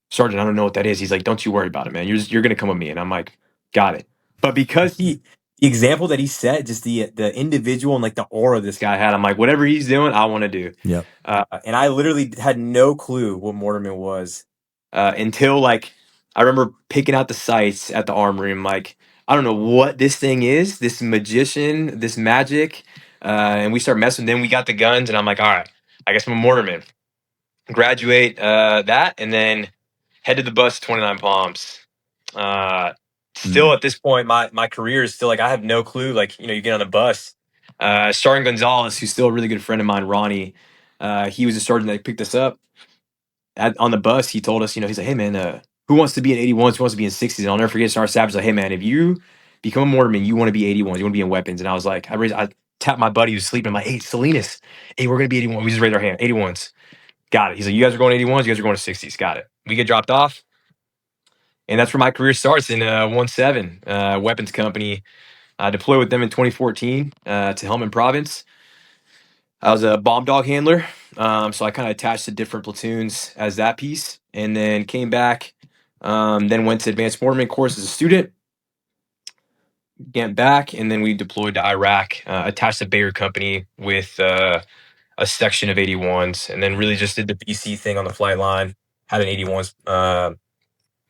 B: Sergeant, I don't know what that is. He's like, don't you worry about it, man. You're going to come with me. And I'm like, got it. But because the example that he set, just the individual and like the aura this guy had, I'm like, whatever he's doing, I want to do.
A: Yep.
B: And I literally had no clue what mortarman was until like I remember picking out the sights at the armory. I'm like, I don't know what this thing is, this magician, this magic. And we start messing. Then we got the guns, and I'm like, all right, I guess I'm a mortarman. Graduate that, and then head to the bus, 29 Palms. Still at this point, my career is still like I have no clue. Like you get on the bus. Sergeant Gonzalez, who's still a really good friend of mine, Ronnie. He was a sergeant that picked us up on the bus. He told us, he's like, hey man, who wants to be in 81s? Who wants to be in 60s? And I'll never forget. Sergeant Savage like, hey man, if you become a mortarman, you want to be 81s. You want to be in weapons. And I was like, I tapped my buddy who's sleeping. I'm like, hey Salinas, hey, we're gonna be 81. We just raised our hand, 81s. Got it. He's like, you guys are going 81s. You guys are going to 60s. Got it. We get dropped off. And that's where my career starts in 17 weapons company. I deployed with them in 2014 to Helmand Province. I was a bomb dog handler, so I kind of attached to different platoons as that piece, and then came back. Then went to advanced mortarman course as a student. Get back, and then we deployed to Iraq. Attached to Bayer Company with a section of 81s, and then really just did the BC thing on the flight line. Had an 81s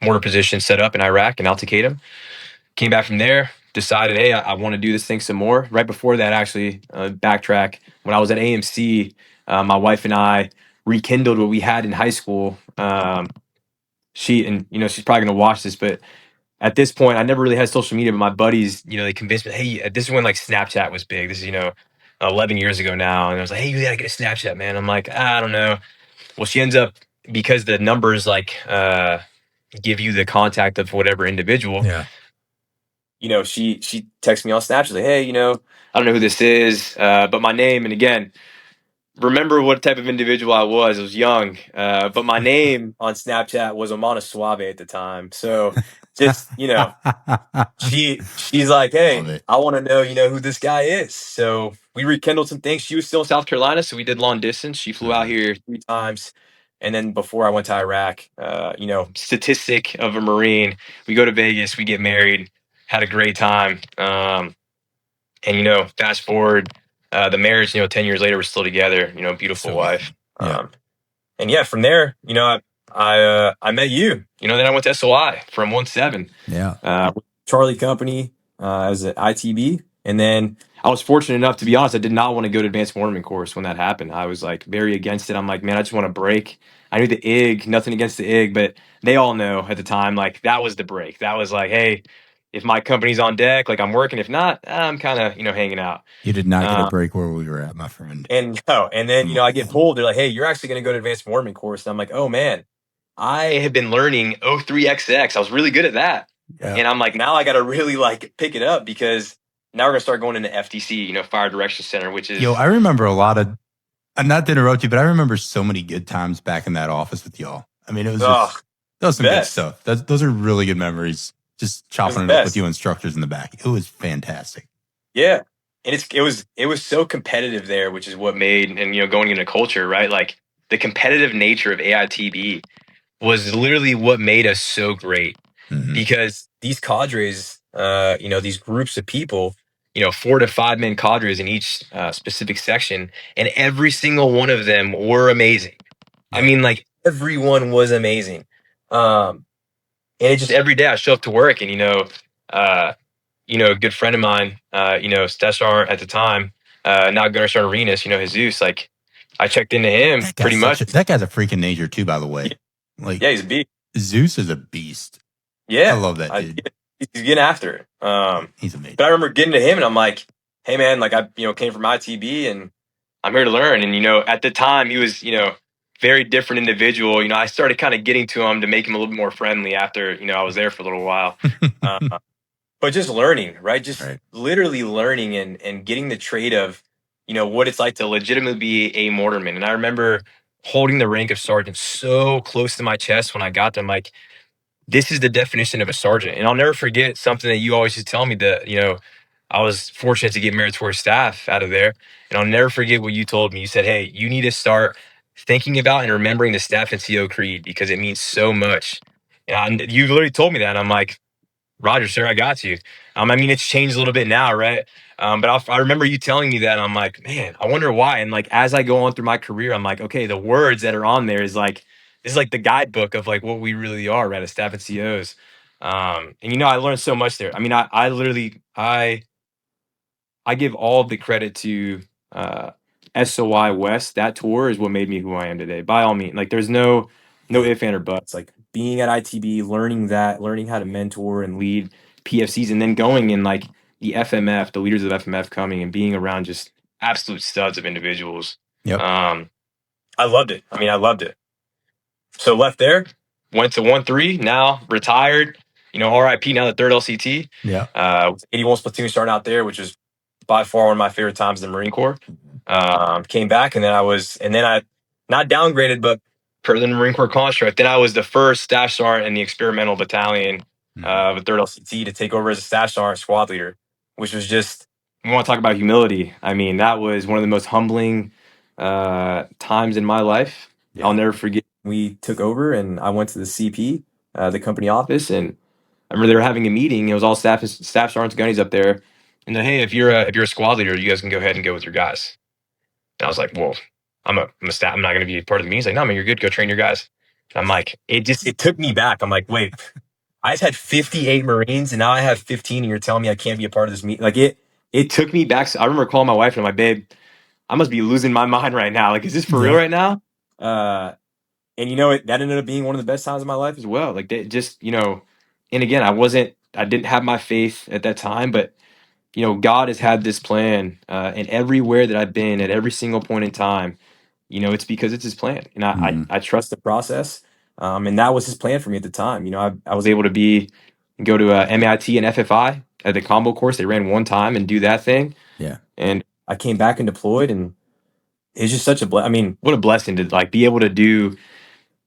B: mortar position set up in Iraq and Al Qaeda. Came back from there, decided, hey, I want to do this thing some more. Right before that, actually, backtrack, when I was at AMC, my wife and I rekindled what we had in high school. She's probably going to watch this, but at this point, I never really had social media, but my buddies, they convinced me, hey, this is when like Snapchat was big. This is, 11 years ago now. And I was like, hey, you got to get a Snapchat, man. I'm like, I don't know. Well, she ends up, because the numbers like give you the contact of whatever individual.
A: Yeah.
B: She texts me on Snapchat. She's like, hey, I don't know who this is, but my name, and again, remember what type of individual I was. I was young, but my name on Snapchat was Omana Suave at the time. So just, she's like, hey, I want to know, who this guy is. So we rekindled some things. She was still in South Carolina, so we did long distance. She flew out here 3 times. And then before I went to Iraq, statistic of a Marine, we go to Vegas, we get married, had a great time. And fast forward, the marriage, 10 years later, we're still together, beautiful wife.
A: Yeah.
B: And yeah, from there, I met you, then I went to SOI from 17.
A: Yeah.
B: Charlie Company, as an ITB. And then I was fortunate enough, to be honest, I did not want to go to advanced mortarman course when that happened. I was like very against it. I'm like, man, I just want to break. I knew the IG, nothing against the IG, but they all know at the time, like that was the break. That was like, hey, if my company's on deck, like I'm working. If not, I'm kind of, hanging out.
A: You did not get a break where we were at, my friend.
B: And then, I get pulled. They're like, hey, you're actually going to go to advanced mortarman course. And I'm like, oh man, I have been learning O3XX. I was really good at that.
A: Yeah.
B: And I'm like, now I got to really like pick it up, because now we're going to start going into FDC, Fire Direction Center, which is.
A: Yo, I remember a lot of, not to interrupt you, but I remember so many good times back in that office with y'all. I mean, it was just, that was some good stuff. Those are really good memories. Just chopping it up with you instructors in the back. It was fantastic.
B: Yeah. And it was so competitive there, which is what made, and, going into culture, right? Like the competitive nature of AITB was literally what made us so great,
A: Mhm.
B: because these cadres, these groups of people, 4 to 5 man cadres in each specific section, and every single one of them were amazing. I
A: Yeah.
B: mean, like everyone was amazing. Um, and it just every day I show up to work, and uh, a good friend of mine, Steshar at the time, now Gunnar Arenas, Jesus, like I checked into him pretty much.
A: That guy's a freaking nature too, by the way. Like
B: Yeah, he's a beast.
A: Zeus is a beast. I
B: Yeah,
A: love that dude.
B: he's getting after it.
A: He's amazing.
B: But I remember getting to him, and I'm like, "Hey, man, like I, came from ITB, and I'm here to learn." And at the time, he was, very different individual. I started kind of getting to him to make him a little bit more friendly after, I was there for a little while. Uh, but just learning, right? Just
A: Right.
B: literally learning and getting the trait of, what it's like to legitimately be a mortarman. And I remember holding the rank of sergeant so close to my chest when I got them, like this is the definition of a sergeant. And I'll never forget something that you always used to tell me that, I was fortunate to get meritorious staff out of there. And I'll never forget what you told me. You said, hey, you need to start thinking about and remembering the staff and CO creed because it means so much. And you literally told me that. And I'm like, Roger, sir, I got you. I mean, it's changed a little bit now, right? But I remember you telling me that, and I'm like, man, I wonder why. And like, as I go on through my career, I'm like, okay, the words that are on there is like, this is like the guidebook of like what we really are, right? As staff and COs. And I learned so much there. I mean, I literally, I give all the credit to uh, SOI West. That tour is what made me who I am today. By all means, like there's no ifs and or buts. Like being at ITB, learning how to mentor and lead PFCs, and then going in like the FMF, the leaders of FMF coming and being around just absolute studs of individuals.
A: Yep.
B: I loved it. I mean, I loved it. So left there, went to 1-3, now retired. RIP, now the third LCT.
A: Yeah.
B: 81 platoon starting out there, which is by far one of my favorite times in the Marine Corps. Came back, and then I not downgraded, but per the Marine Corps construct, then I was the first staff sergeant in the experimental battalion of the third LCT to take over as a staff sergeant squad leader, which was just, we want to talk about humility. I mean, that was one of the most humbling times in my life.
A: Yeah.
B: I'll never forget. We took over, and I went to the CP, the company office, and I remember they were having a meeting. It was all staff sergeants, gunnies up there, and they're, hey, if you're a squad leader, you guys can go ahead and go with your guys. And I was like, well, I'm a staff. I'm not going to be part of the meeting. He's like, no, man, you're good. Go train your guys. And I'm like, it took me back. I'm like, wait, I just had 58 Marines, and now I have 15, and you're telling me I can't be a part of this meeting? Like it took me back. So I remember calling my wife, and I'm like, babe, I must be losing my mind right now. Like, is this for real right now? And that ended up being one of the best times of my life as well. Like they just, and again, I didn't have my faith at that time, but God has had this plan, and everywhere that I've been at every single point in time, it's because it's his plan. And I trust the process. And that was his plan for me at the time. I was able to go to MAIT and FFI at the combo course. They ran one time and do that thing.
A: Yeah.
B: And I came back and deployed, and it's just such I mean, what a blessing to like be able to do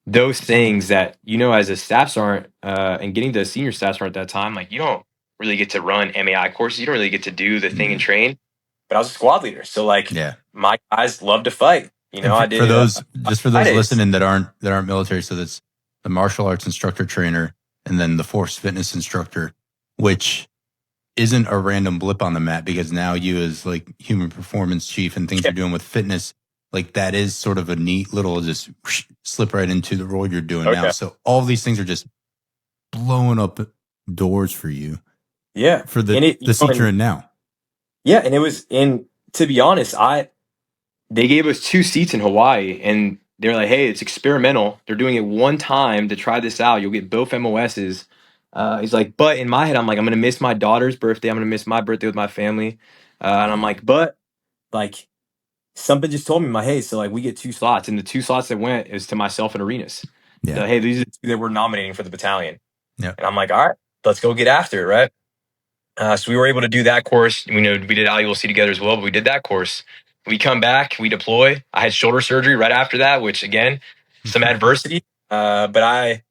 B: those things that, as a staff sergeant, and getting to a senior staff sergeant at that time, like you don't really get to run MAI courses. You don't really get to do the thing and train. But I was a squad leader, so like,
A: Yeah.
B: my guys love to fight.
A: I did for those listening that aren't military. So that's the martial arts instructor trainer, and then the force fitness instructor, which isn't a random blip on the map, because now you as like human performance chief and things you're doing with fitness, like that is sort of a neat little just slip right into the role you're doing now. So all of these things are just blowing up doors for you.
B: Yeah.
A: For the seat you're in now.
B: Yeah. And it was, to be honest, they gave us 2 seats in Hawaii, and they're like, hey, it's experimental. They're doing it one time to try this out. You'll get both MOSs. He's like, but in my head, I'm like, I'm going to miss my daughter's birthday. I'm going to miss my birthday with my family. And I'm like, but like something just told me, hey, so like we get 2 slots, and the 2 slots that went is to myself and Arenas. Yeah. So, hey, these are the 2 that we're nominating for the battalion. Yeah. And I'm like, all right, let's go get after it, right? So we were able to do that course. We did IULC together as well, but we did that course. We come back, we deploy. I had shoulder surgery right after that, which again, some adversity. But I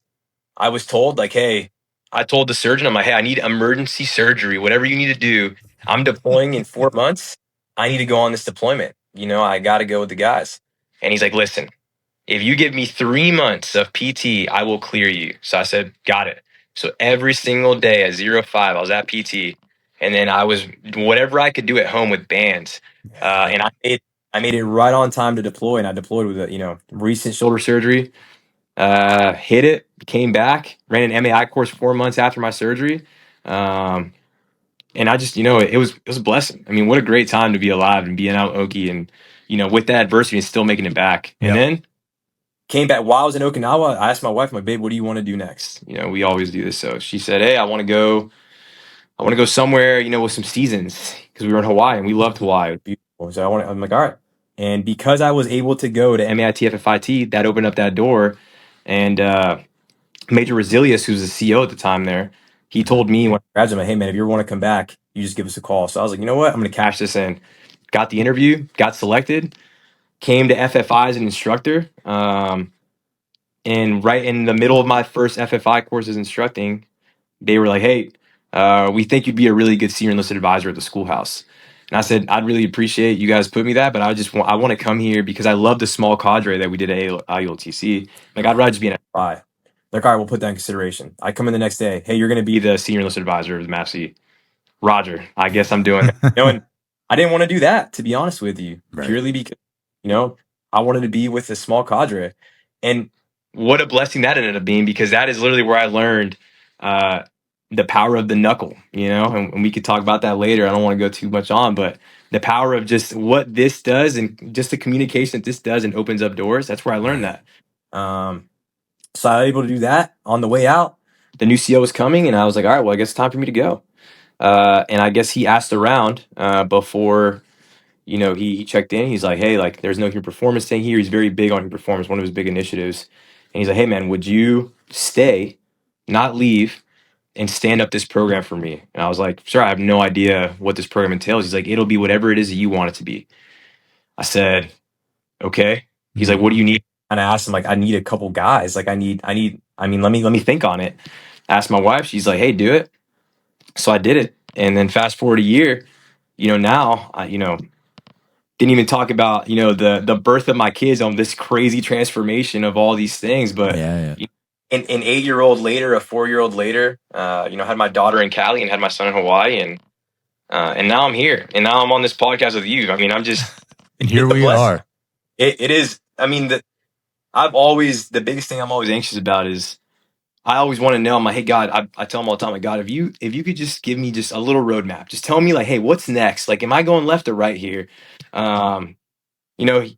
B: was told like, hey, I told the surgeon, I'm like, hey, I need emergency surgery, whatever you need to do. I'm deploying in 4 months. I need to go on this deployment. I got to go with the guys. And he's like, listen, if you give me 3 months of PT, I will clear you. So I said, got it. So every single day at 05, I was at PT, and then I was whatever I could do at home with bands. And I made it right on time to deploy, and I deployed with a recent shoulder surgery. Hit it, came back, ran an MAI course 4 months after my surgery. And I just, it was a blessing. I mean, what a great time to be alive and being out in Oki and, with that adversity and still making it back. And then came back while I was in Okinawa. I asked my wife, my babe, what do you want to do next? We always do this. So she said, hey, I want to go somewhere, with some seasons, because we were in Hawaii and we loved Hawaii. It was beautiful. So I'm like, all right. And because I was able to go to MAIT FFIT, that opened up that door. And Major Resilius, who's the CEO at the time there, he told me when I graduated, hey man, if you ever want to come back, you just give us a call. So I was like, you know what? I'm going to cash this in. Got the interview, got selected, came to FFI as an instructor. And right in the middle of my first FFI courses instructing, they were like, hey, we think you'd be a really good senior enlisted advisor at the schoolhouse. And I said, I'd really appreciate you guys put me that, but I want to come here because I love the small cadre that we did at IULTC. Like, I'd rather just be an FFI. Like, all right, we'll put that in consideration. I come in the next day. Hey, you're going to be the senior enlisted advisor of the MAPC. Roger, I guess I'm doing it. And I didn't want to do that, to be honest with you, purely because, I wanted to be with a small cadre. And what a blessing that ended up being, because that is literally where I learned the power of the knuckle, and we could talk about that later. I don't want to go too much on, but the power of just what this does and just the communication that this does and opens up doors. That's where I learned that. So I was able to do that on the way out. The new CEO was coming, and I was like, all right, well, I guess it's time for me to go. And I guess he asked around before, he checked in. He's like, hey, like, there's no human performance thing here. He's very big on human performance, one of his big initiatives. And he's like, hey, man, would you stay, not leave, and stand up this program for me? And I was like, sure, I have no idea what this program entails. He's like, it'll be whatever it is that you want it to be. I said, okay. He's like, what do you need? And I asked him, like, I need a couple guys. Like, let me think on it. I asked my wife. She's like, hey, do it. So I did it. And then fast forward a year, now I, didn't even talk about, the birth of my kids on this crazy transformation of all these things. But
C: Yeah.
B: An 8-year-old later, a 4-year-old later, had my daughter in Cali and had my son in Hawaii. And now I'm here. And now I'm on this podcast with you. I mean, I'm just.
A: And here we are.
B: It is. I mean, the biggest thing I'm always anxious about is I always want to know. I'm like, hey, God, I tell him all the time, like, God, if you could just give me just a little roadmap, just tell me, like, hey, what's next? Like, am I going left or right here?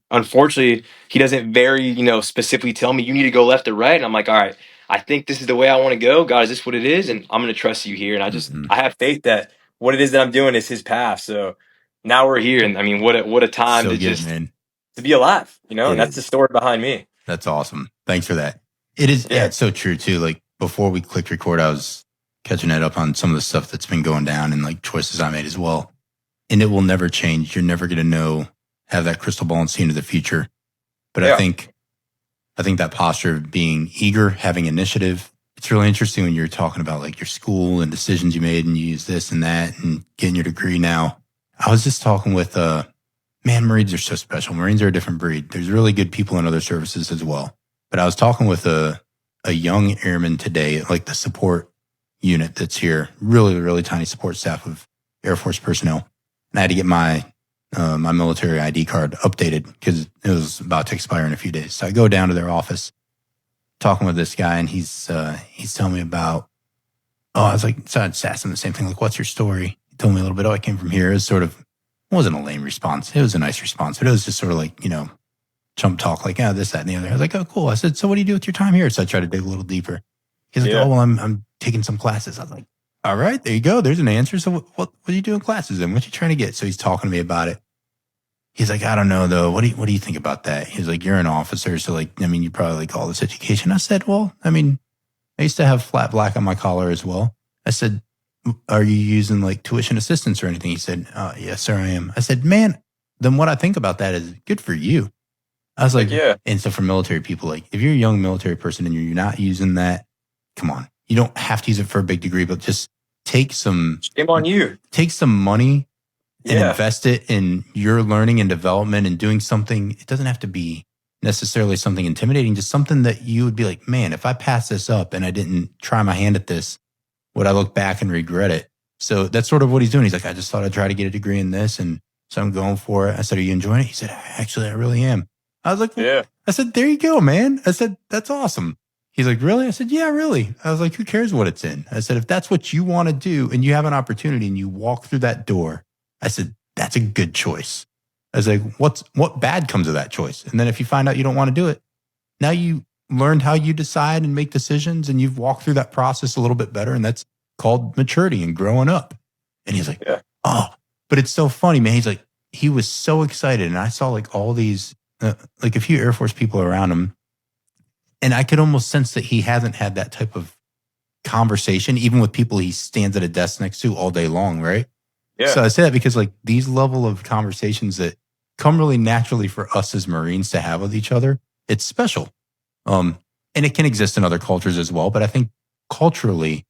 B: Unfortunately, he doesn't very, specifically tell me you need to go left or right. And I'm like, all right, I think this is the way I want to go. God, is this what it is? And I'm going to trust you here. And I have faith that what it is that I'm doing is his path. So now we're here. And I mean, what a time to be alive, and that's the story behind me.
A: That's awesome. Thanks for that. It is. Yeah, it's so true too. Like, before we clicked record, I was catching it up on some of the stuff that's been going down and like choices I made as well. And it will never change. You're never going to have that crystal ball and see into the future. But I think that posture of being eager, having initiative, it's really interesting when you're talking about like your school and decisions you made and you use this and that and getting your degree now. I was just talking with, Marines are so special. Marines are a different breed. There's really good people in other services as well. But I was talking with a young airman today, like the support unit that's here, really, really tiny support staff of Air Force personnel. And I had to get my military ID card updated because it was about to expire in a few days. So I go down to their office, talking with this guy, and he's telling me about, I was like, so I just asked him the same thing, like, what's your story? He told me a little bit, I came from here. It was sort of, it wasn't a lame response. It was a nice response, but it was just sort of like, chump talk, like, this, that, and the other. I was like, oh, cool. I said, so what do you do with your time here? So I tried to dig a little deeper. He's like, oh, well, I'm taking some classes. I was like, all right, there you go. There's an answer. So what do you do in classes then? What you trying to get? So he's talking to me about it. He's like, I don't know though. What do you think about that? He's like, you're an officer. So like, I mean, you probably like all this education. I said, well, I mean, I used to have flat black on my collar as well. I said, are you using like tuition assistance or anything? He said, yes, sir, I am. I said, man, then what I think about that is good for you. I was like, yeah. And so for military people, like if you're a young military person and you're not using that, come on. You don't have to use it for a big degree, but just take some money and invest it in your learning and development and doing something. It doesn't have to be necessarily something intimidating, just something that you would be like, man, if I pass this up and I didn't try my hand at this, would I look back and regret it? So that's sort of what he's doing. He's like, I just thought I'd try to get a degree in this. And so I'm going for it. I said, are you enjoying it? He said, actually, I really am. I was like, well,
B: Yeah.
A: I said, there you go, man. I said, that's awesome. He's like, really? I said, yeah, really. I was like, who cares what it's in? I said, if that's what you want to do and you have an opportunity and you walk through that door, I said, that's a good choice. I was like, what bad comes of that choice? And then if you find out you don't want to do it, now you learned how you decide and make decisions and you've walked through that process a little bit better. And that's called maturity and growing up. And he's like,
B: Yeah.
A: oh, but it's so funny, man. He's like, he was so excited. And I saw like all these, like a few Air Force people around him. And I could almost sense that he hasn't had that type of conversation, even with people he stands at a desk next to all day long, right?
B: Yeah.
A: So I say that because like these level of conversations that come really naturally for us as Marines to have with each other, it's special. And it can exist in other cultures as well. But I think culturally,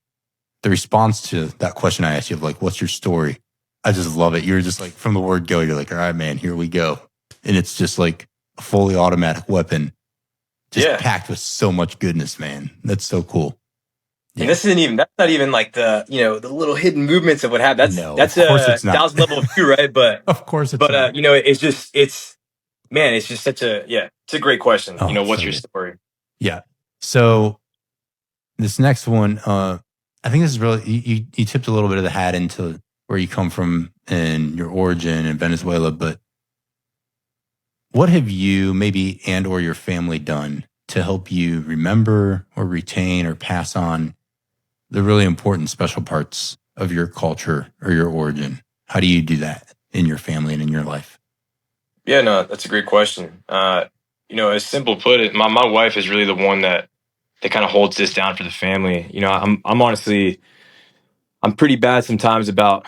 A: the response to that question I asked you of like, what's your story? I just love it. You're just like, from the word go, you're like, all right, man, here we go. And it's just like a fully automatic weapon, just packed with so much goodness, man. That's so cool.
B: Yeah. And that's not even like the little hidden movements of what happened. That's
A: of course it's not.
B: 1,000 level of view, right? But
A: of course it's not.
B: it's just such it's a great question. What's your story?
A: Yeah. So this next one, I think this is really, you tipped a little bit of the hat into where you come from and your origin in Venezuela, but what have you maybe and or your family done to help you remember or retain or pass on the really important special parts of your culture or your origin? How do you do that in your family and in your life?
B: Yeah, no, that's a great question. As simple put it, my wife is really the one that kind of holds this down for the family. I'm honestly, I'm pretty bad sometimes about,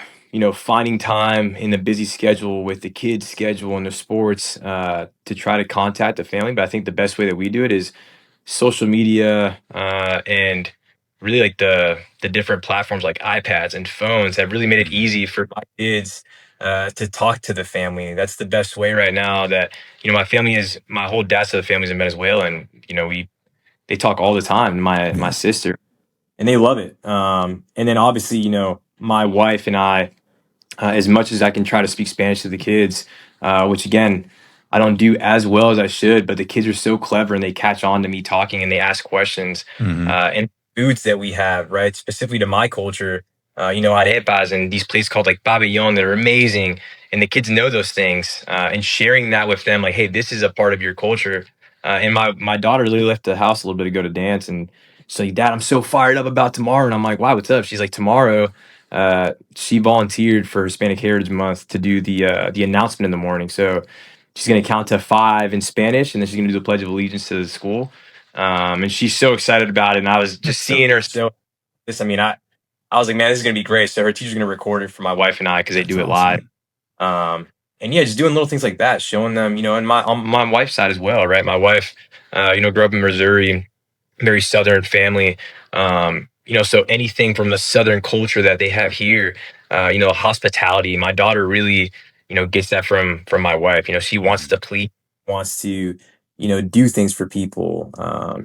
B: finding time in the busy schedule with the kids' schedule and the sports to try to contact the family. But I think the best way that we do it is social media and really like the different platforms like iPads and phones have really made it easy for my kids to talk to the family. That's the best way right now that, my whole dad's side of the family is in Venezuela, and, they talk all the time, my sister, and they love it. And then obviously, my wife and I, as much as I can try to speak Spanish to the kids, which again, I don't do as well as I should, but the kids are so clever and they catch on to me talking and they ask questions. And foods that we have, right? Specifically to my culture, arepas and these places called like pabellon that are amazing. And the kids know those things and sharing that with them, like, hey, this is a part of your culture. And my daughter literally left the house a little bit ago to dance. And she's like, Dad, I'm so fired up about tomorrow. And I'm like, why, what's up? She's like, tomorrow, she volunteered for Hispanic Heritage Month to do the announcement in the morning. So she's going to count to 5 in Spanish, and then she's going to do the Pledge of Allegiance to the school. And she's so excited about it. And I was just seeing her. So I was like, man, this is going to be great. So her teacher's going to record it for my wife and I because they do it live. And yeah, just doing little things like that, showing them, and on my wife's side as well, right? My wife, grew up in Missouri, very Southern family. So anything from the Southern culture that they have here, hospitality. My daughter really, gets that from my wife. She wants to please, wants to, do things for people.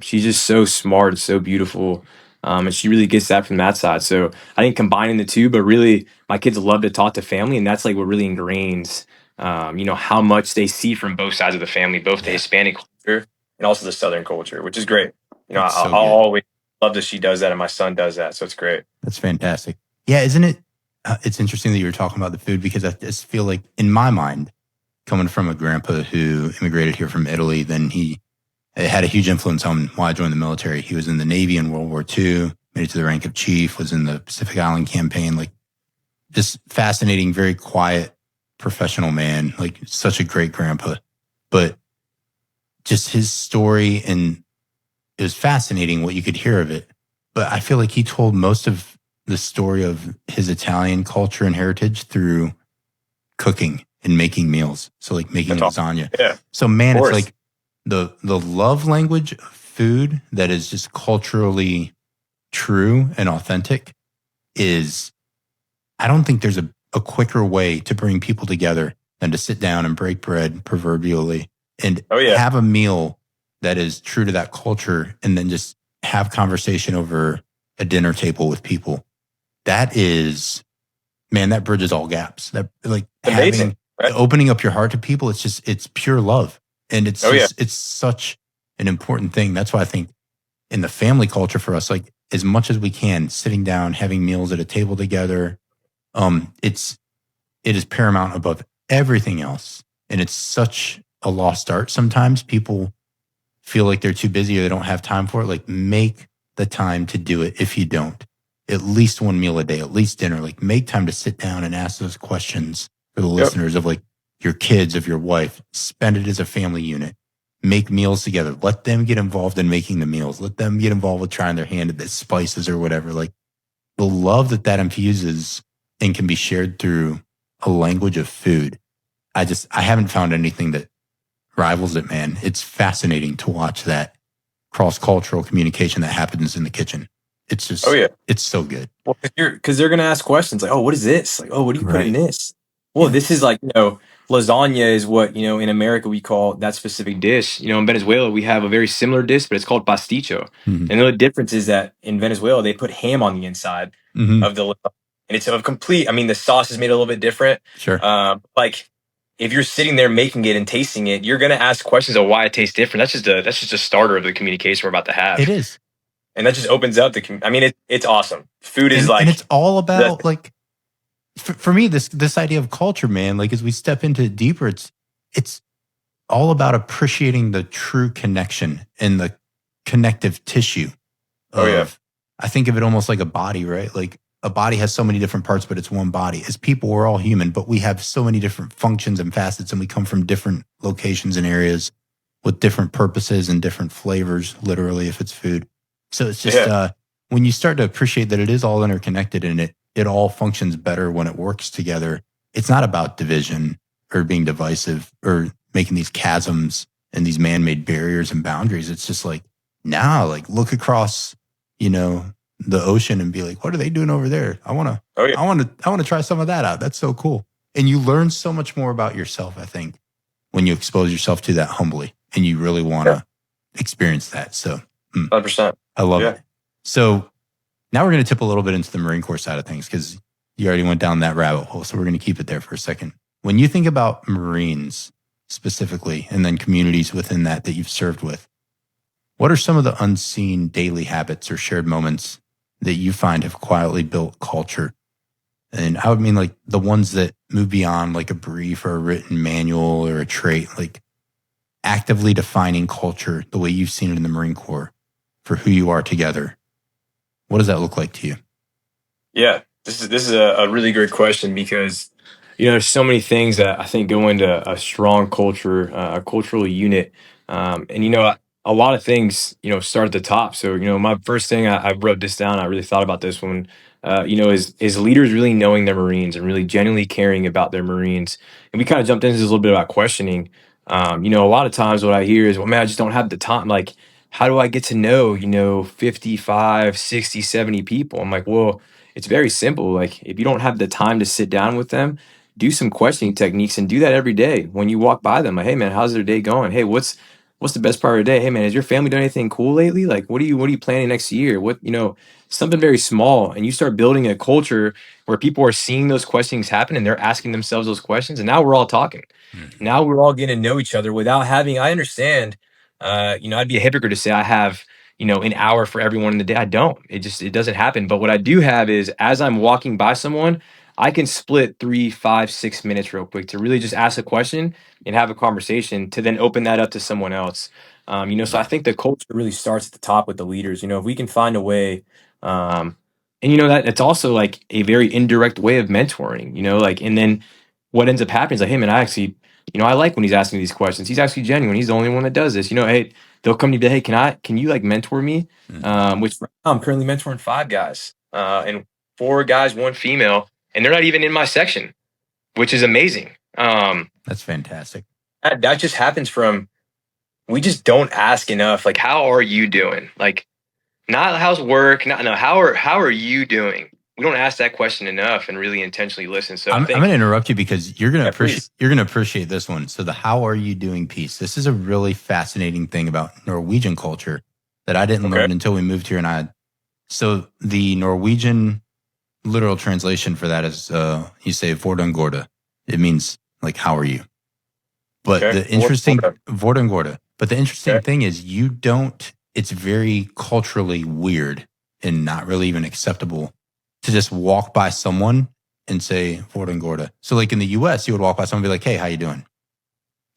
B: She's just so smart and so beautiful. And she really gets that from that side. So I think combining the two, but really my kids love to talk to family, and that's like what really ingrains, how much they see from both sides of the family, both the Hispanic culture and also the Southern culture, which is great. I'll always love that she does that and my son does that. So it's great.
A: That's fantastic. Yeah, isn't it? It's interesting that you were talking about the food, because I just feel like, in my mind, coming from a grandpa who immigrated here from Italy, then it had a huge influence on why I joined the military. He was in the Navy in World War II, made it to the rank of chief, was in the Pacific Island campaign. Like, just fascinating, very quiet, professional man, like such a great grandpa. But just his story, and it was fascinating what you could hear of it. But I feel like he told most of the story of his Italian culture and heritage through cooking and making meals. So like making lasagna.
B: Yeah.
A: So man, it's like the love language of food that is just culturally true and authentic is, I don't think there's a quicker way to bring people together than to sit down and break bread proverbially and have a meal that is true to that culture, and then just have conversation over a dinner table with people. That is, man, that bridges all gaps. That like
B: Amazing,
A: having
B: right?
A: opening up your heart to people, it's pure love. And
B: Oh yeah,
A: it's such an important thing. That's why I think in the family culture for us, like as much as we can, sitting down, having meals at a table together, it is paramount above everything else. And it's such a lost art. Sometimes people feel like they're too busy or they don't have time for it. Like make the time to do it. If you don't, at least one meal a day, at least dinner, like make time to sit down and ask those questions for the
B: yep,
A: listeners of like your kids, of your wife, spend it as a family unit, make meals together, let them get involved in making the meals, let them get involved with trying their hand at the spices or whatever. Like the love that that infuses and can be shared through a language of food. I haven't found anything that rivals it, man. It's fascinating to watch that cross-cultural communication that happens in the kitchen. It's
B: oh
A: just,
B: yeah.
A: it's so good.
B: Well, because they're gonna ask questions like, "Oh, what is this? Like, oh, what do you put in
A: Right.
B: this? Well,
A: Yeah.
B: this is like, lasagna is what in America we call that specific dish. In Venezuela we have a very similar dish, but it's called pasticho.
A: Mm-hmm.
B: And the difference is that in Venezuela they put ham on the inside
A: Mm-hmm.
B: of the lasagna, and it's a complete. I mean, the sauce is made a little bit different.
A: Sure.
B: Like if you're sitting there making it and tasting it, you're gonna ask questions of why it tastes different. That's just a starter of the communication we're about to
A: It
B: have,
A: is.
B: and that just opens up I mean, it's awesome. Food is
A: And it's
B: like
A: all
B: the
A: about like, for me, this idea of culture, man, like as we step into it deeper, it's all about appreciating the true connection and the connective tissue
B: oh yeah.
A: of, I think of it almost like a body, right? Like a body has so many different parts, but it's one body. As people, we're all human, but we have so many different functions and facets, and we come from different locations and areas with different purposes and different flavors, literally, if it's food. So it's just
B: Yeah.
A: when you start to appreciate that it is all interconnected and it all functions better when it works together. It's not about division or being divisive or making these chasms and these man-made barriers and boundaries. It's just like, now, like look across, the ocean and be like, what are they doing over there?
B: Oh yeah.
A: I want to try some of that out. That's so cool. And you learn so much more about yourself, I think, when you expose yourself to that humbly and you really want
B: Yeah.
A: to experience that. So
B: 100%.
A: I love
B: Yeah.
A: it. So now we're going to tip a little bit into the Marine Corps side of things because you already went down that rabbit hole. So we're going to keep it there for a second. When you think about Marines specifically, and then communities within that you've served with, what are some of the unseen daily habits or shared moments that you find have quietly built culture? And I would mean like the ones that move beyond like a brief or a written manual or a trait, like actively defining culture the way you've seen it in the Marine Corps for who you are together. What does that look like to you?
B: Yeah. This is a really great question because there's so many things that I think go into a strong culture, a cultural unit, and a lot of things start at the top. So my first thing I wrote this down. I really thought about this one. Is leaders really knowing their Marines and really genuinely caring about their Marines. And we kind of jumped into this a little bit about questioning. A lot of times what I hear is, well, man, I just don't have the time. Like, how do I get to know 55, 60, 70 people? I'm like, well, it's very simple. Like if you don't have the time to sit down with them, do some questioning techniques and do that every day when you walk by them. Like, hey man, how's their day going? Hey, what's the best part of the day? Hey man, has your family done anything cool lately? Like what are you planning next year? Something very small, and you start building a culture where people are seeing those questions happen and they're asking themselves those questions, and now we're all talking.
A: Mhm.
B: Now we're all getting to know each other without having. I understand. I'd be a hypocrite to say I have an hour for everyone in the day. I don't. It doesn't happen. But what I do have is as I'm walking by someone, I can split 3, 5, 6 minutes real quick to really just ask a question and have a conversation to then open that up to someone else. So I
A: Wow.
B: think the culture really starts at the top with the leaders. If we can find a way, and that it's also like a very indirect way of mentoring. Like and then what ends up happening is like, hey man, I actually, I like when he's asking these questions. He's actually genuine. He's the only one that does this. Hey, they'll come to you, hey, can you like mentor me?
A: Mhm.
B: Which right now I'm currently mentoring 5 guys, and 4 guys, 1 female, and they're not even in my section, which is amazing.
A: That's fantastic.
B: That just happens from we just don't ask enough. Like, how are you doing? Like, not how's work? Not no. How are you doing? we don't ask that question enough and really intentionally listen. So I
A: I'm
B: think,
A: going to interrupt you because you're going to
B: please.
A: appreciate this one. So the how are you doing piece. This is a really fascinating thing about Norwegian culture that I didn't
B: Okay.
A: learn until we moved here. So the Norwegian literal translation for that is you say "Hvordan går det." It means like how are you. But
B: Okay.
A: the interesting
B: Okay.
A: "Hvordan går det." But the interesting thing is you don't. It's very culturally weird and not really even acceptable to just walk by someone and say "Hvordan går det." So like in the U.S., you would walk by someone and be like, "Hey, how you doing?"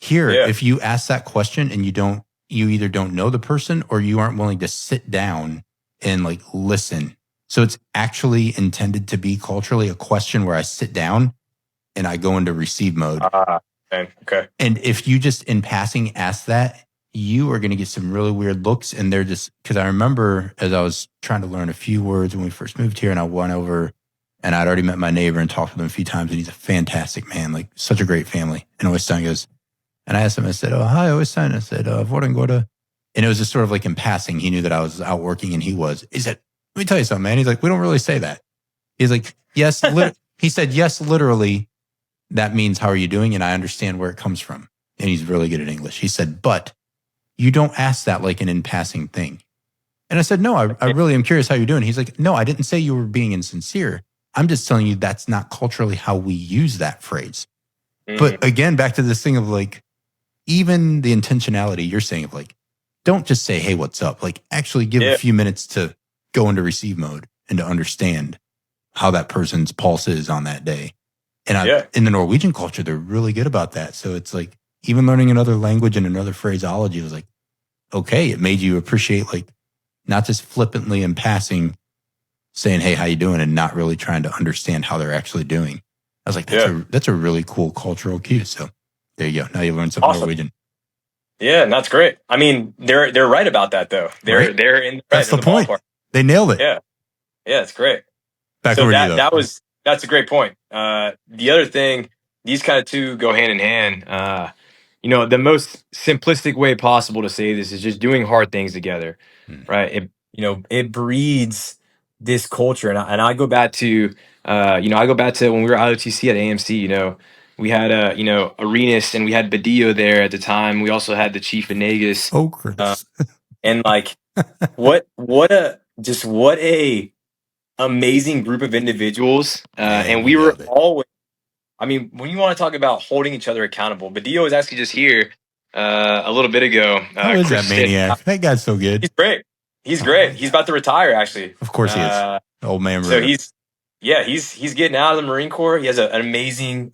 A: Here,
B: Yeah.
A: if you ask that question and you either don't know the person or you aren't willing to sit down and like listen. So it's actually intended to be culturally a question where I sit down and I go into receive mode.
B: Okay.
A: And if you just in passing ask that, you are going to get some really weird looks. And they're just, because I remember as I was trying to learn a few words when we first moved here and I went over and I'd already met my neighbor and talked with him a few times and he's a fantastic man, like such a great family. And Oystein goes, and I asked him, I said, "Oh, hi, Oystein." I said, "Hvordan går det?" And it was just sort of like in passing. He knew that I was out working and he was. He said, "Let me tell you something, man." He's like, "We don't really say that." He's like, "Yes." He said, "Yes, literally, that means how are you doing?" And I understand where it comes from. And he's really good at English. He said, "But you don't ask that like an in passing thing." And I said, "No, I really am curious how you're doing." He's like, "No, I didn't say you were being insincere. I'm just telling you that's not culturally how we use that phrase." But again, back to this thing of like, even the intentionality you're saying of like, don't just say, "Hey, what's up?" Like actually give a few minutes to go into receive mode and to understand how that person's pulse is on that day. And in the Norwegian culture, they're really good about that. So it's like, even learning another language and another phraseology was like, okay, it made you appreciate like not just flippantly in passing saying, "Hey, how you doing?" and not really trying to understand how they're actually doing. I was like, that's a really cool cultural cue. So there you go. Now you learned something Norwegian.
B: Yeah, and that's great. I mean, they're right about that though. They're in
A: That's the point.
B: ballpark.
A: They nailed it.
B: Yeah, it's great.
A: Back
B: So
A: over to you, though.
B: that's a great point. The other thing, these kind of two go hand in hand. The most simplistic way possible to say this is just doing hard things together, right? It breeds this culture, and I go back to when we were IOTC at AMC. We had Arenas and we had Badillo there at the time. We also had the Chief of Negus.
A: Oh, Chris.
B: And like, what a amazing group of individuals. And we were always, I mean, when you want to talk about holding each other accountable, Badillo was actually just here a little bit ago.
A: How is that maniac? That guy's so good.
B: He's great. He's great. He's about to retire, actually.
A: Of course he is. Old man.
B: So he's getting out of the Marine Corps. He has an amazing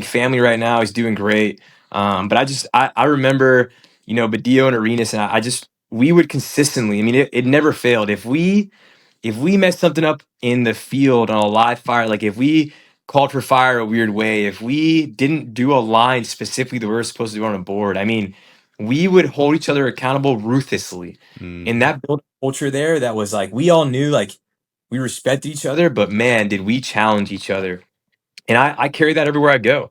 B: family right now. He's doing great. But I remember, Badillo and Arenas, and we would consistently, I mean, it never failed. If we messed something up in the field on a live fire, like if we called for fire a weird way, if we didn't do a line specifically that we were supposed to do on a board, I mean, we would hold each other accountable ruthlessly. And that built a culture there that was like, we all knew like we respected each other, but man, did we challenge each other. And I carry that everywhere I go.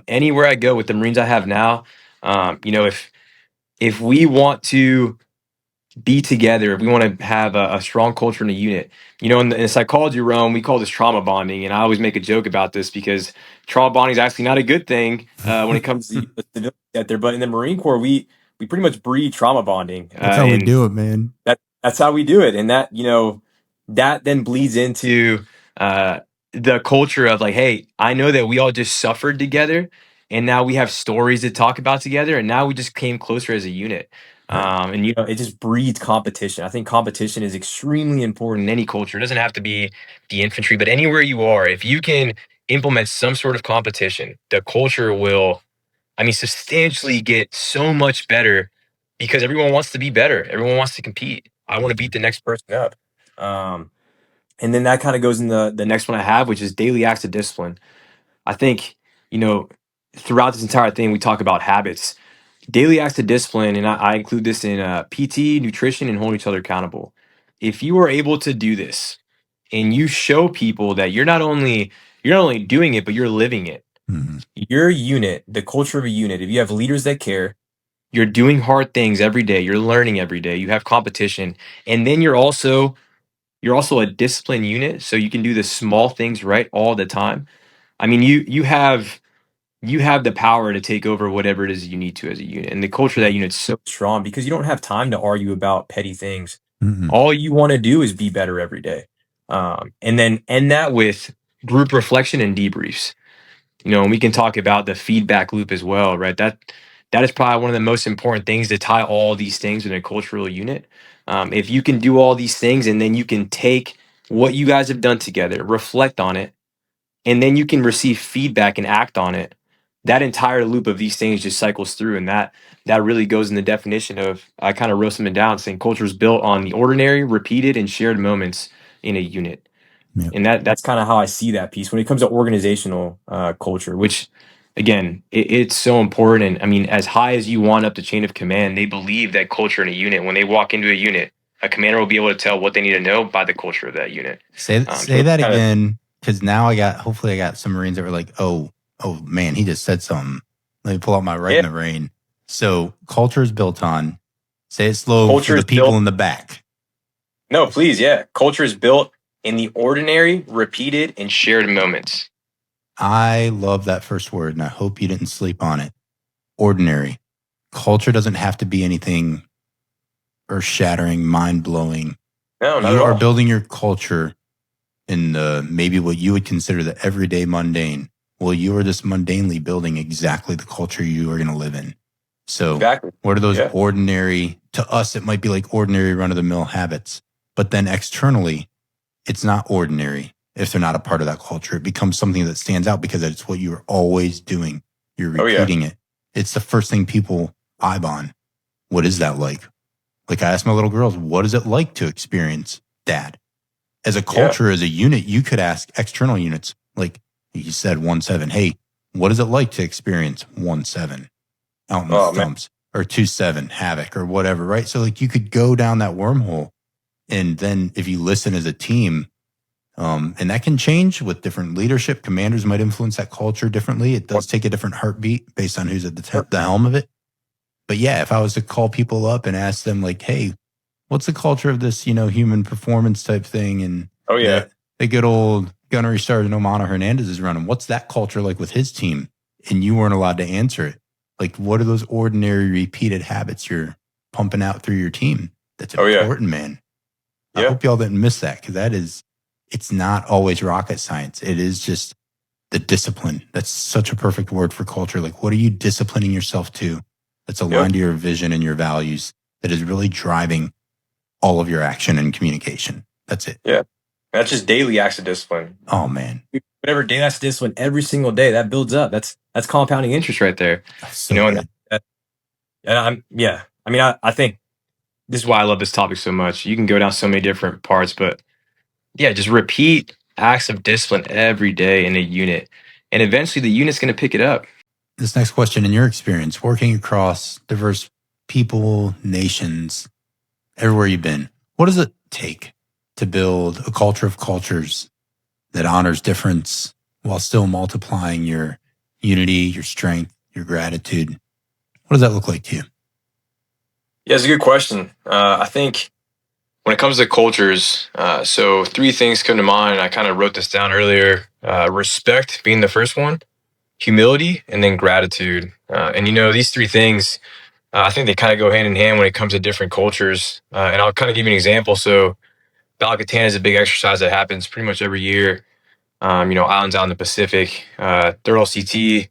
B: Anywhere I go with the Marines I have now, if we want to be together, if we want to have a strong culture in a unit, in the psychology realm, we call this trauma bonding. And I always make a joke about this because trauma bonding is actually not a good thing when it comes to civilians out there. But in the Marine Corps, we pretty much breed trauma bonding.
A: That's how we do it, man.
B: That's how we do it. And that then bleeds into the culture of like, hey, I know that we all just suffered together and now we have stories to talk about together. And now we just came closer as a unit. And it just breeds competition. I think competition is extremely important in any culture. It doesn't have to be the infantry, but anywhere you are, if you can implement some sort of competition, the culture will, substantially get so much better because everyone wants to be better. Everyone wants to compete. I want to beat the next person up. And then that kind of goes in the next one I have, which is daily acts of discipline. I think, throughout this entire thing, we talk about habits. Daily acts of discipline, and I include this in PT, nutrition, and holding each other accountable. If you are able to do this, and you show people that you're not only doing it, but you're living it. Your unit, the culture of a unit. If you have leaders that care, you're doing hard things every day. You're learning every day. You have competition, and then you're also you're also a disciplined unit, so you can do the small things right all the time. I mean, you have the power to take over whatever it is you need to as a unit. And the culture of that unit's so strong because you don't have time to argue about petty things.
A: Mm-mm.
B: All you want to do is be better every day. And then end that with group reflection and debriefs. And we can talk about the feedback loop as well, right? That is probably one of the most important things to tie all these things in a cultural unit. If you can do all these things and then you can take what you guys have done together, reflect on it, and then you can receive feedback and act on it, that entire loop of these things just cycles through. And that really goes in the definition of, I kind of wrote something down saying culture is built on the ordinary, repeated, and shared moments in a unit.
A: Yep.
B: And that's kind of how I see that piece when it comes to organizational culture, which again, it's so important. And I mean, as high as you want up the chain of command, they believe that culture in a unit, when they walk into a unit, a commander will be able to tell what they need to know by the culture of that unit.
A: Say
B: So
A: that
B: kind of,
A: again, because now hopefully I got some Marines that were like, oh man, he just said something. Let me pull out my right in
B: yeah,
A: the rain. So culture is built on, say it slow
B: culture
A: for
B: is
A: the people
B: built.
A: in the back.
B: No, please, yeah. Culture is built in the ordinary, repeated, and shared moments.
A: I love that first word, and I hope you didn't sleep on it. Ordinary. Culture doesn't have to be anything earth shattering, mind blowing.
B: No, not at
A: You are
B: all.
A: building your culture in the maybe what you would consider the everyday mundane. Well, you are just mundanely building exactly the culture you are going to live in. So,
B: Exactly.
A: what are those
B: Yeah.
A: ordinary, to us, it might be like ordinary run of the mill habits, but then externally, it's not ordinary if they're not a part of that culture. It becomes something that stands out because it's what you're always doing. You're
B: Oh, yeah.
A: repeating it. It's the first thing people vibe on. What is that like? Like I asked my little girls, what is it like to experience dad? As a culture, as a unit, you could ask external units, like you said, 1-7, hey, what is it like to experience 1-7 out in the stumps, or 2-7 havoc or whatever, right? So like you could go down that wormhole, and then if you listen as a team, and that can change with different leadership. Commanders might influence that culture differently. It does take a different heartbeat based on who's at the helm of it. But yeah, if I was to call people up and ask them like, hey, what's the culture of this, human performance type thing? And
B: Oh, yeah.
A: the good old gunnery sergeant Omanahernandez is running. What's that culture like with his team? And you weren't allowed to answer it. Like, what are those ordinary repeated habits you're pumping out through your team? That's important, man. I hope y'all didn't miss that, because it's not always rocket science. It is just the discipline. That's such a perfect word for culture. Like, what are you disciplining yourself to that's aligned to your vision and your values, that is really driving all of your action and communication? That's it.
B: Yeah. That's just daily acts of discipline.
A: Oh, man.
B: Whatever daily acts of discipline every single day, that builds up. That's compounding interest right there.
A: So
B: And I mean, I think this is why I love this topic so much. You can go down so many different parts, but yeah, just repeat acts of discipline every day in a unit. And eventually the unit's going to pick it up.
A: This next question, in your experience, working across diverse people, nations, everywhere you've been, what does it take to build a culture of cultures that honors difference while still multiplying your unity, your strength, your gratitude? What does that look like to you?
B: Yeah, it's a good question. I think when it comes to cultures, so three things come to mind. I kind of wrote this down earlier. Respect being the first one, humility, and then gratitude. And these three things, I think they kind of go hand in hand when it comes to different cultures. And I'll kind of give you an example. So Balcatan is a big exercise that happens pretty much every year. Islands out in the Pacific. Their LCT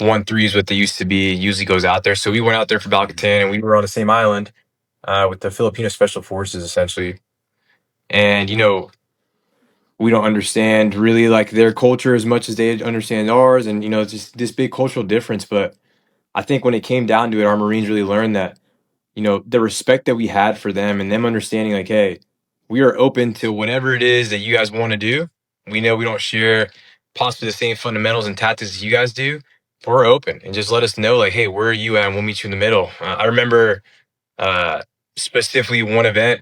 B: 1-3 is what they used to be. Usually goes out there. So we went out there for Balcatan, and we were on the same island with the Filipino Special Forces, essentially. And we don't understand really like their culture as much as they understand ours, and it's just this big cultural difference. But I think when it came down to it, our Marines really learned that the respect that we had for them, and them understanding like, hey, we are open to whatever it is that you guys want to do. We know we don't share possibly the same fundamentals and tactics as you guys do, but we're open, and just let us know like, hey, where are you at, and we'll meet you in the middle. I remember uh, specifically one event.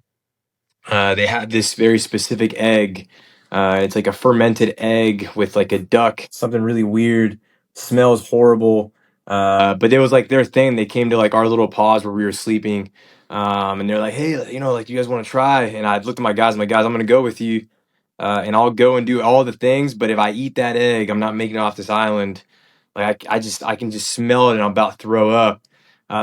B: They had this very specific egg. It's like a fermented egg with like a duck, something really weird, smells horrible. But it was like their thing. They came to like our little pause where we were sleeping, and they're like, "Hey, like you guys want to try?" And I looked at my guys. I'm like, "Guys, I'm gonna go with you, and I'll go and do all the things. But if I eat that egg, I'm not making it off this island. Like I can just smell it, and I'm about to throw up."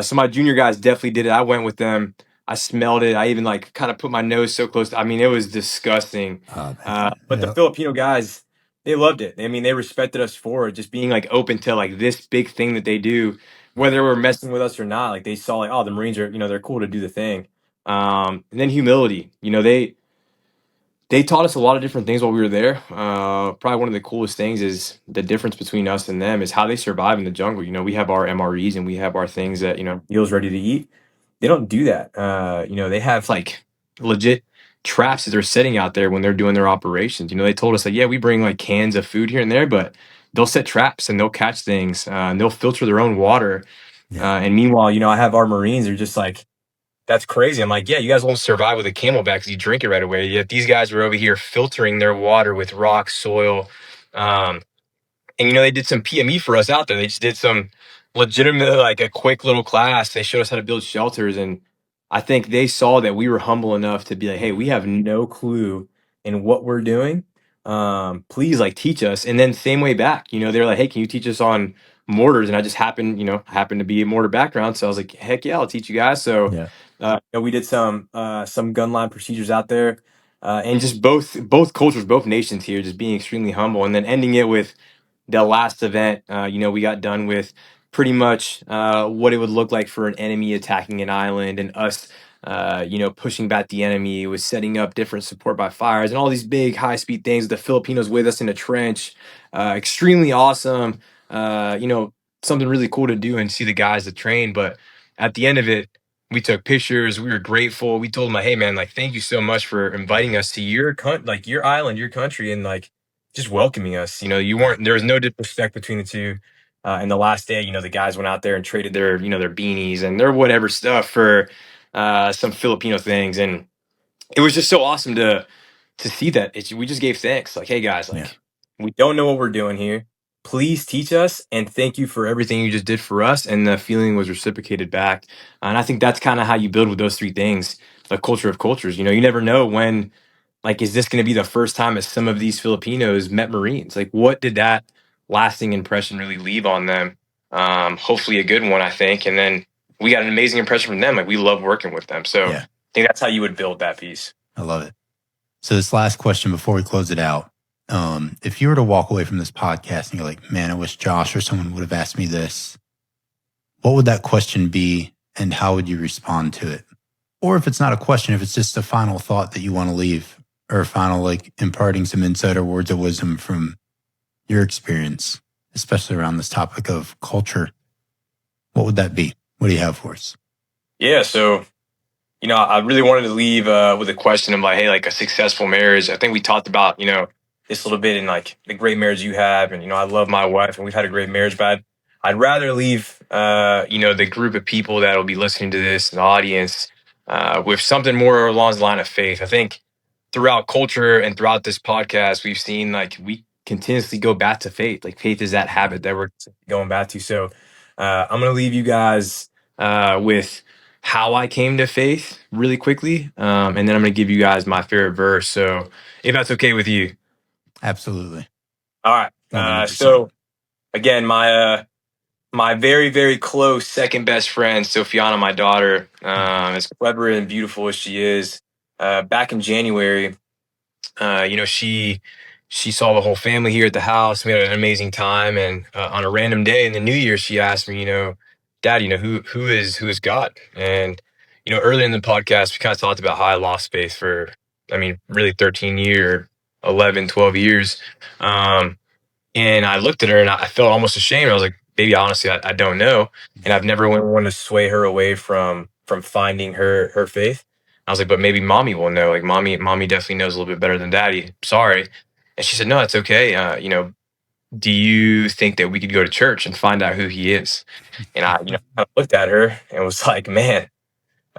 B: So my junior guys definitely did it. I went with them. I smelled it. I even like kind of put my nose so close. I mean, it was disgusting.
A: Oh man.
B: But the
A: Yeah.
B: Filipino guys, they loved it. I mean, they respected us for it, just being like open to like this big thing that they do, whether we're messing with us or not. Like they saw like, oh, the Marines are, they're cool to do the thing. And then humility. They taught us a lot of different things while we were there. Probably one of the coolest things is the difference between us and them is how they survive in the jungle. We have our MREs and we have our things that, meals ready to eat. They don't do that. They have like legit traps that they're setting out there when they're doing their operations. They told us like, yeah, we bring like cans of food here and there, but they'll set traps and they'll catch things and they'll filter their own water.
A: Yeah.
B: And meanwhile, I have our Marines are just like, that's crazy. I'm like, yeah, you guys won't survive with a camelback because you drink it right away. Yet these guys were over here filtering their water with rock, soil. Um, and they did some PME for us out there. They just did some legitimate, like a quick little class. They showed us how to build shelters. And I think they saw that we were humble enough to be like, hey, we have no clue in what we're doing. Please like teach us. And then same way back, they're like, hey, can you teach us on mortars? And I just happened to be a mortar background. So I was like, heck yeah, I'll teach you guys. So
A: Yeah.
B: we did some gun line procedures out there. And just both cultures, both nations here, just being extremely humble, and then ending it with the last event. We got done with pretty much what it would look like for an enemy attacking an island, and us, pushing back the enemy. It was setting up different support by fires and all these big high speed things. The Filipinos with us in a trench, extremely awesome. Something really cool to do and see the guys that train. But at the end of it, we took pictures. We were grateful. We told them, like, "Hey, man, like, thank you so much for inviting us to like your island, your country, and like just welcoming us. You weren't there was no disrespect between the two. And the last day, the guys went out there and traded their beanies and their whatever stuff for some Filipino things, and it was just so awesome to see that. We just gave thanks, like, hey guys,
A: Yeah.
B: like we don't know what we're doing here. Please teach us, and thank you for everything you just did for us. And the feeling was reciprocated back, and I think that's kind of how you build with those three things: the culture of cultures. You never know when, like, is this going to be the first time that some of these Filipinos met Marines? Like, what did that lasting impression really leave on them? Hopefully, a good one, I think. And then we got an amazing impression from them. Like, we love working with them. So
A: Yeah.
B: I think that's how you would build that piece.
A: I love it. So this last question before we close it out, if you were to walk away from this podcast and you're like, man, I wish Josh or someone would have asked me this, what would that question be and how would you respond to it? Or if it's not a question, if it's just a final thought that you want to leave or a final, like imparting some insight or words of wisdom from your experience, especially around this topic of culture, what would that be? What do you have for us?
B: Yeah. So, I really wanted to leave with a question of like, hey, like a successful marriage. I think we talked about, this a little bit in like the great marriage you have. And, I love my wife and we've had a great marriage, but I'd rather leave, the group of people that will be listening to this, the audience, with something more along the line of faith. I think throughout culture and throughout this podcast, we've seen like we continuously go back to faith. Like faith is that habit that we're going back to. So I'm going to leave you guys with how I came to faith really quickly. And then I'm going to give you guys my favorite verse. So if that's okay with you.
A: Absolutely.
B: All right.
A: 100%.
B: So again, my very, very close second best friend, Sofiana, my daughter, as clever and beautiful as she is, back in January, she saw the whole family here at the house. We had an amazing time, and on a random day in the New Year, she asked me, Dad, who is God? And earlier in the podcast, we kind of talked about how I lost faith for, really 13 years, 11, 12 years. And I looked at her and I felt almost ashamed. I was like, baby, honestly, I don't know. And I've never wanted to sway her away from finding her faith. I was like, but maybe mommy will know. Like mommy definitely knows a little bit better than daddy. Sorry. And she said, no, it's okay. Do you think that we could go to church and find out who he is? And I, kind of looked at her and was like, man,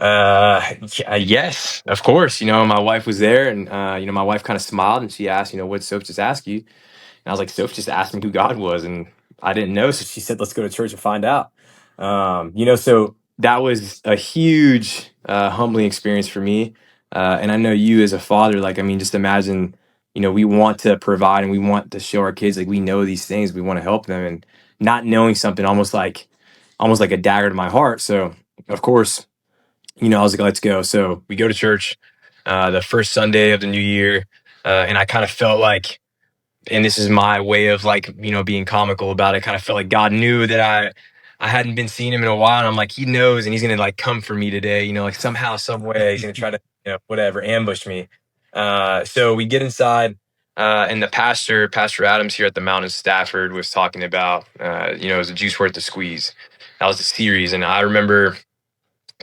B: yes, of course. My wife was there, and my wife kind of smiled and she asked, what'd Soph just ask you? And I was like, Soph just asked me who God was. And I didn't know. So she said, let's go to church and find out. So that was a huge, humbling experience for me. And I know you as a father, like, I mean, just imagine, we want to provide and we want to show our kids, like, we know these things, we want to help them, and not knowing something almost like a dagger to my heart. So of course, I was like, let's go. So we go to church, the first Sunday of the new year. And I kind of felt like, and this is my way of, like, being comical about it, kind of felt like God knew that I hadn't been seeing him in a while, and I'm like, he knows, and he's gonna, like, come for me today, like, somehow, some way he's gonna try to, whatever, ambush me. So we get inside, and the Pastor Adams here at the Mount in Stafford was talking about, it was a juice worth the squeeze. That was the series, and I remember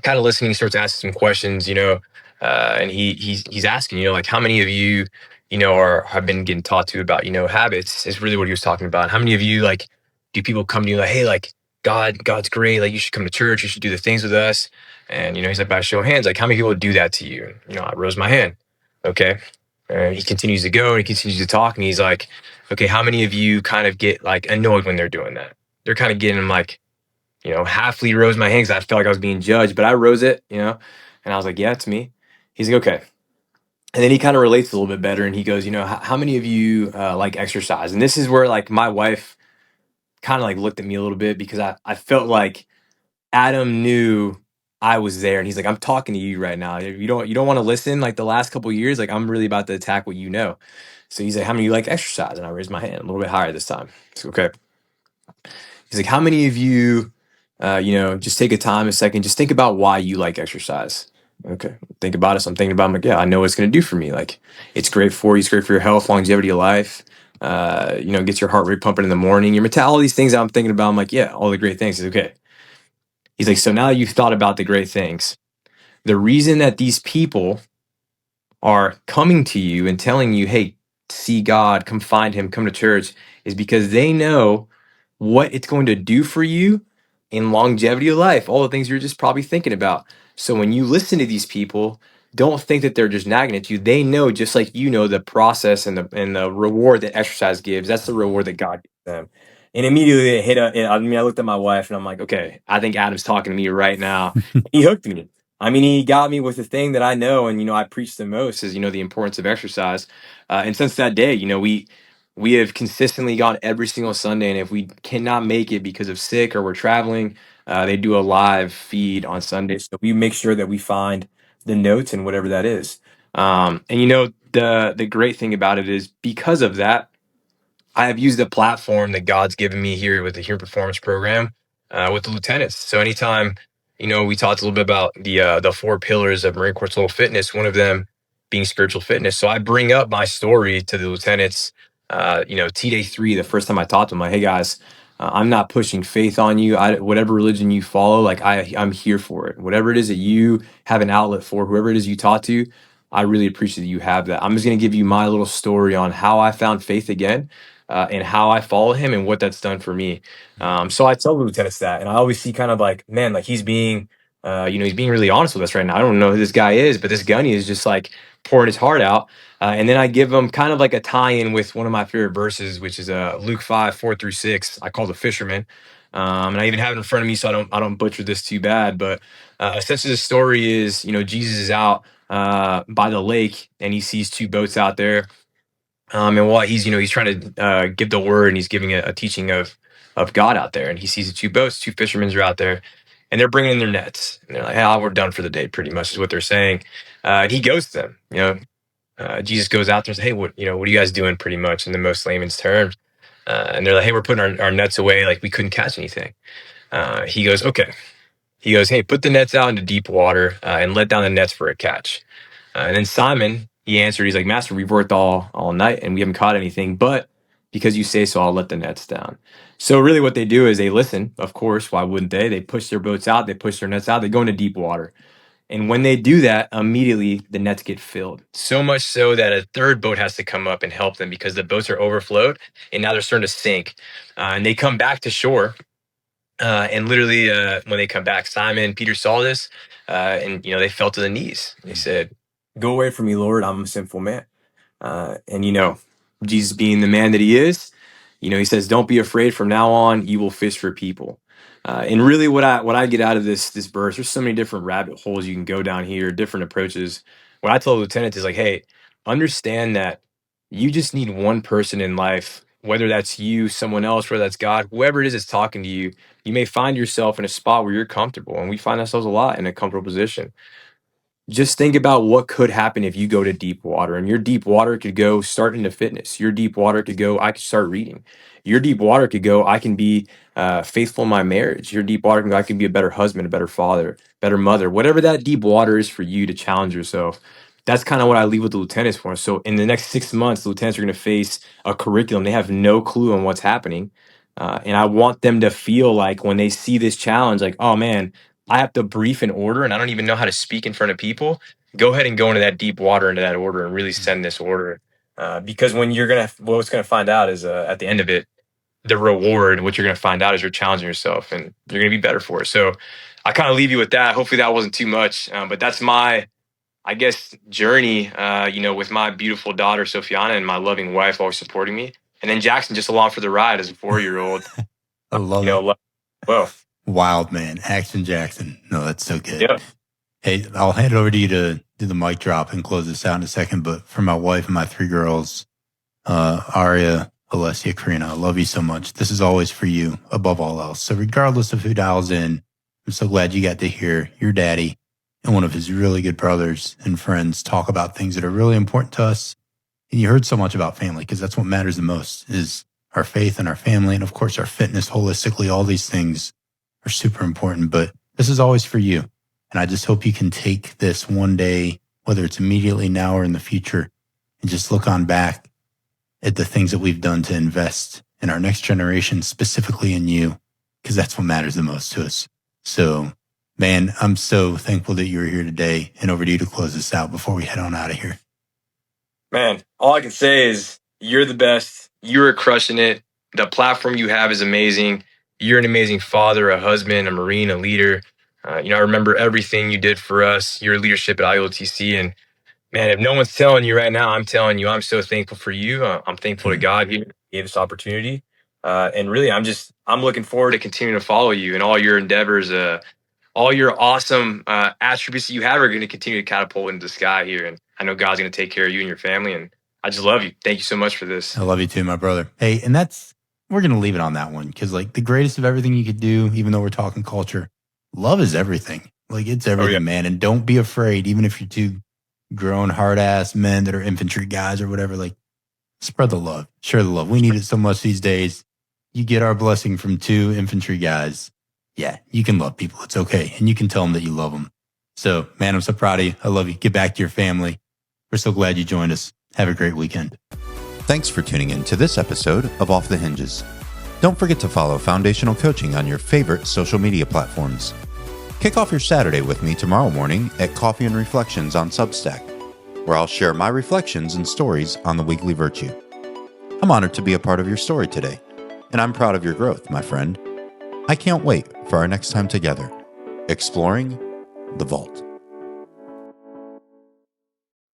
B: kind of listening. He starts asking some questions, and he's asking, like, how many of you, have been getting taught to about, habits, is really what he was talking about. How many of you, like, do people come to you like, hey, like, God's great, like, you should come to church, you should do the things with us? And he's like, by show of hands, like, how many people do that to you? I rose my hand. Okay. And he continues to go and he continues to talk, and he's like, okay, how many of you kind of get, like, annoyed when they're doing that? They're kind of getting, like, halfly rose my hand because I felt like I was being judged, but I rose it, and I was like, yeah, it's me. He's like, okay. And then he kind of relates a little bit better, and he goes, how many of you like exercise? And this is where, like, my wife kind of, like, looked at me a little bit, because I felt like Adam knew I was there, and he's like, I'm talking to you right now. If you don't want to listen, like, the last couple of years, like, I'm really about to attack what you know. So he's like, how many of you like exercise? And I raised my hand a little bit higher this time. So, okay. He's like, how many of you, just take a second, just think about why you like exercise. Okay, think about it. So I'm thinking about it. I'm like, yeah, I know what it's going to do for me. Like, it's great for you. It's great for your health, longevity of life. Gets your heart rate pumping in the morning, your mentality, all these things I'm thinking about. I'm like, yeah, all the great things. He's okay. He's like, so now you've thought about the great things. The reason that these people are coming to you and telling you, hey, see God, come find him, come to church, is because they know what it's going to do for you in longevity of life, all the things you're just probably thinking about. So when you listen to these people, don't think that they're just nagging at you. They know, just like the process and the reward that exercise gives. That's the reward that God gives them. And immediately I looked at my wife and I'm like, okay, I think Adam's talking to me right now. He hooked me. I mean, he got me with the thing that I know, and I preach the most is the importance of exercise. And since that day, we have consistently gone every single Sunday, and if we cannot make it because of sick or we're traveling, they do a live feed on Sundays. So we make sure that we find the notes and whatever that is. And the great thing about it is, because of that, I have used the platform that God's given me here with the Human Performance Program, with the lieutenants. So anytime, we talked a little bit about the four pillars of Marine Corps Total Fitness, one of them being spiritual fitness. So I bring up my story to the lieutenants. T Day 3, the first time I talked to them, like, hey guys, I'm not pushing faith on you. Whatever religion you follow, like, I'm here for it. Whatever it is that you have an outlet for, whoever it is you talk to, I really appreciate that you have that. I'm just going to give you my little story on how I found faith again, and how I follow him and what that's done for me. So I tell the lieutenants that, and I always see kind of like, man, like, he's being, he's being really honest with us right now. I don't know who this guy is, but this Gunny is just, like, pouring his heart out. And then I give him kind of like a tie-in with one of my favorite verses, which is Luke 5:4-6. I call the fisherman. And I even have it in front of me, so I don't butcher this too bad. But essentially, the story is, Jesus is out by the lake, and he sees two boats out there. And while he's trying to give the word, and he's giving a teaching of God out there, and he sees the two boats, two fishermen are out there, and they're bringing in their nets. And they're like, "Hey, we're done for the day," pretty much is what they're saying. And he goes to them. Jesus goes out there and says, "Hey, what are you guys doing?" Pretty much in the most layman's terms. And they're like, "Hey, we're putting our nets away. Like, we couldn't catch anything." He goes, "Okay." He goes, "Hey, put the nets out into deep water, and let down the nets for a catch." And then Simon, he answered, he's like, "Master, we've worked all night and we haven't caught anything, but because you say so, I'll let the nets down." So really what they do is they listen, of course, why wouldn't they? They push their boats out, they push their nets out, they go into deep water. And when they do that, immediately the nets get filled. So much so that a third boat has to come up and help them, because the boats are overflowed and now they're starting to sink. And they come back to shore. And literally, when they come back, Simon, Peter saw this, and they fell to the knees. They said, "Go away from me, Lord. I'm a sinful man." And Jesus, being the man that he is, He says, don't be afraid. From now on, you will fish for people. And really, what I get out of this verse, there's so many different rabbit holes you can go down here, different approaches. What I told the lieutenant is like, hey, understand that you just need one person in life, whether that's you, someone else, whether that's God, whoever it is that's talking to you. You may find yourself in a spot where you're comfortable, and we find ourselves a lot in a comfortable position. Just think about what could happen if you go to deep water, and your deep water could go start into fitness. Your deep water could go, I could start reading. Your deep water could go, I can be faithful in my marriage. Your deep water can go, I can be a better husband, a better father, better mother. Whatever that deep water is for you to challenge yourself. That's kind of what I leave with the lieutenants for. So in the next 6 months, the lieutenants are going to face a curriculum. They have no clue on what's happening. And I want them to feel like when they see this challenge, like, oh man, I have to brief an order and I don't even know how to speak in front of people. Go ahead and go into that deep water, into that order, and really send this order. Because what's gonna find out is at the end of it, the reward. What you're gonna find out is you're challenging yourself, and you're gonna be better for it. So, I kind of leave you with that. Hopefully, that wasn't too much, but that's my, I guess, journey. With my beautiful daughter Sofiana and my loving wife always supporting me, and then Jackson just along for the ride as a 4-year-old.
A: I love it.
B: Well,
A: wild man, Action Jackson. No, that's so good.
B: Yeah.
A: Hey, I'll hand it over to you to do the mic drop and close this out in a second. But for my wife and my 3 girls, Aria, Alessia, Karina, I love you so much. This is always for you above all else. So regardless of who dials in, I'm so glad you got to hear your daddy and one of his really good brothers and friends talk about things that are really important to us. And you heard so much about family because that's what matters the most is our faith and our family. And of course, our fitness holistically, all these things are super important, but this is always for you. And I just hope you can take this one day, whether it's immediately now or in the future, and just look on back at the things that we've done to invest in our next generation, specifically in you, because that's what matters the most to us. So, man, I'm so thankful that you were here today, and over to you to close this out before we head on out of here.
B: Man, all I can say is you're the best. You're crushing it. The platform you have is amazing. You're an amazing father, a husband, a Marine, a leader. I remember everything you did for us, your leadership at IOTC. And man, if no one's telling you right now, I'm telling you, I'm so thankful for you. I'm thankful to God who gave this opportunity. And really, I'm looking forward to continuing to follow you and all your endeavors. All your awesome attributes that you have are going to continue to catapult into the sky here. And I know God's going to take care of you and your family. And I just love you. Thank you so much for this.
A: I love you too, my brother. Hey, and we're going to leave it on that one because like the greatest of everything you could do, even though we're talking culture, love is everything. Like it's everything, man. And don't be afraid, even if you're 2 grown hard ass men that are infantry guys or whatever, like spread the love, share the love. We need it so much these days. You get our blessing from 2 infantry guys. Yeah, you can love people. It's okay. And you can tell them that you love them. So, man, I'm so proud of you. I love you. Get back to your family. We're so glad you joined us. Have a great weekend. Thanks for tuning in to this episode of Off the Hinges. Don't forget to follow Foundational Coaching on your favorite social media platforms. Kick off your Saturday with me tomorrow morning at Coffee and Reflections on Substack, where I'll share my reflections and stories on the weekly virtue. I'm honored to be a part of your story today, and I'm proud of your growth, my friend. I can't wait for our next time together, exploring the vault.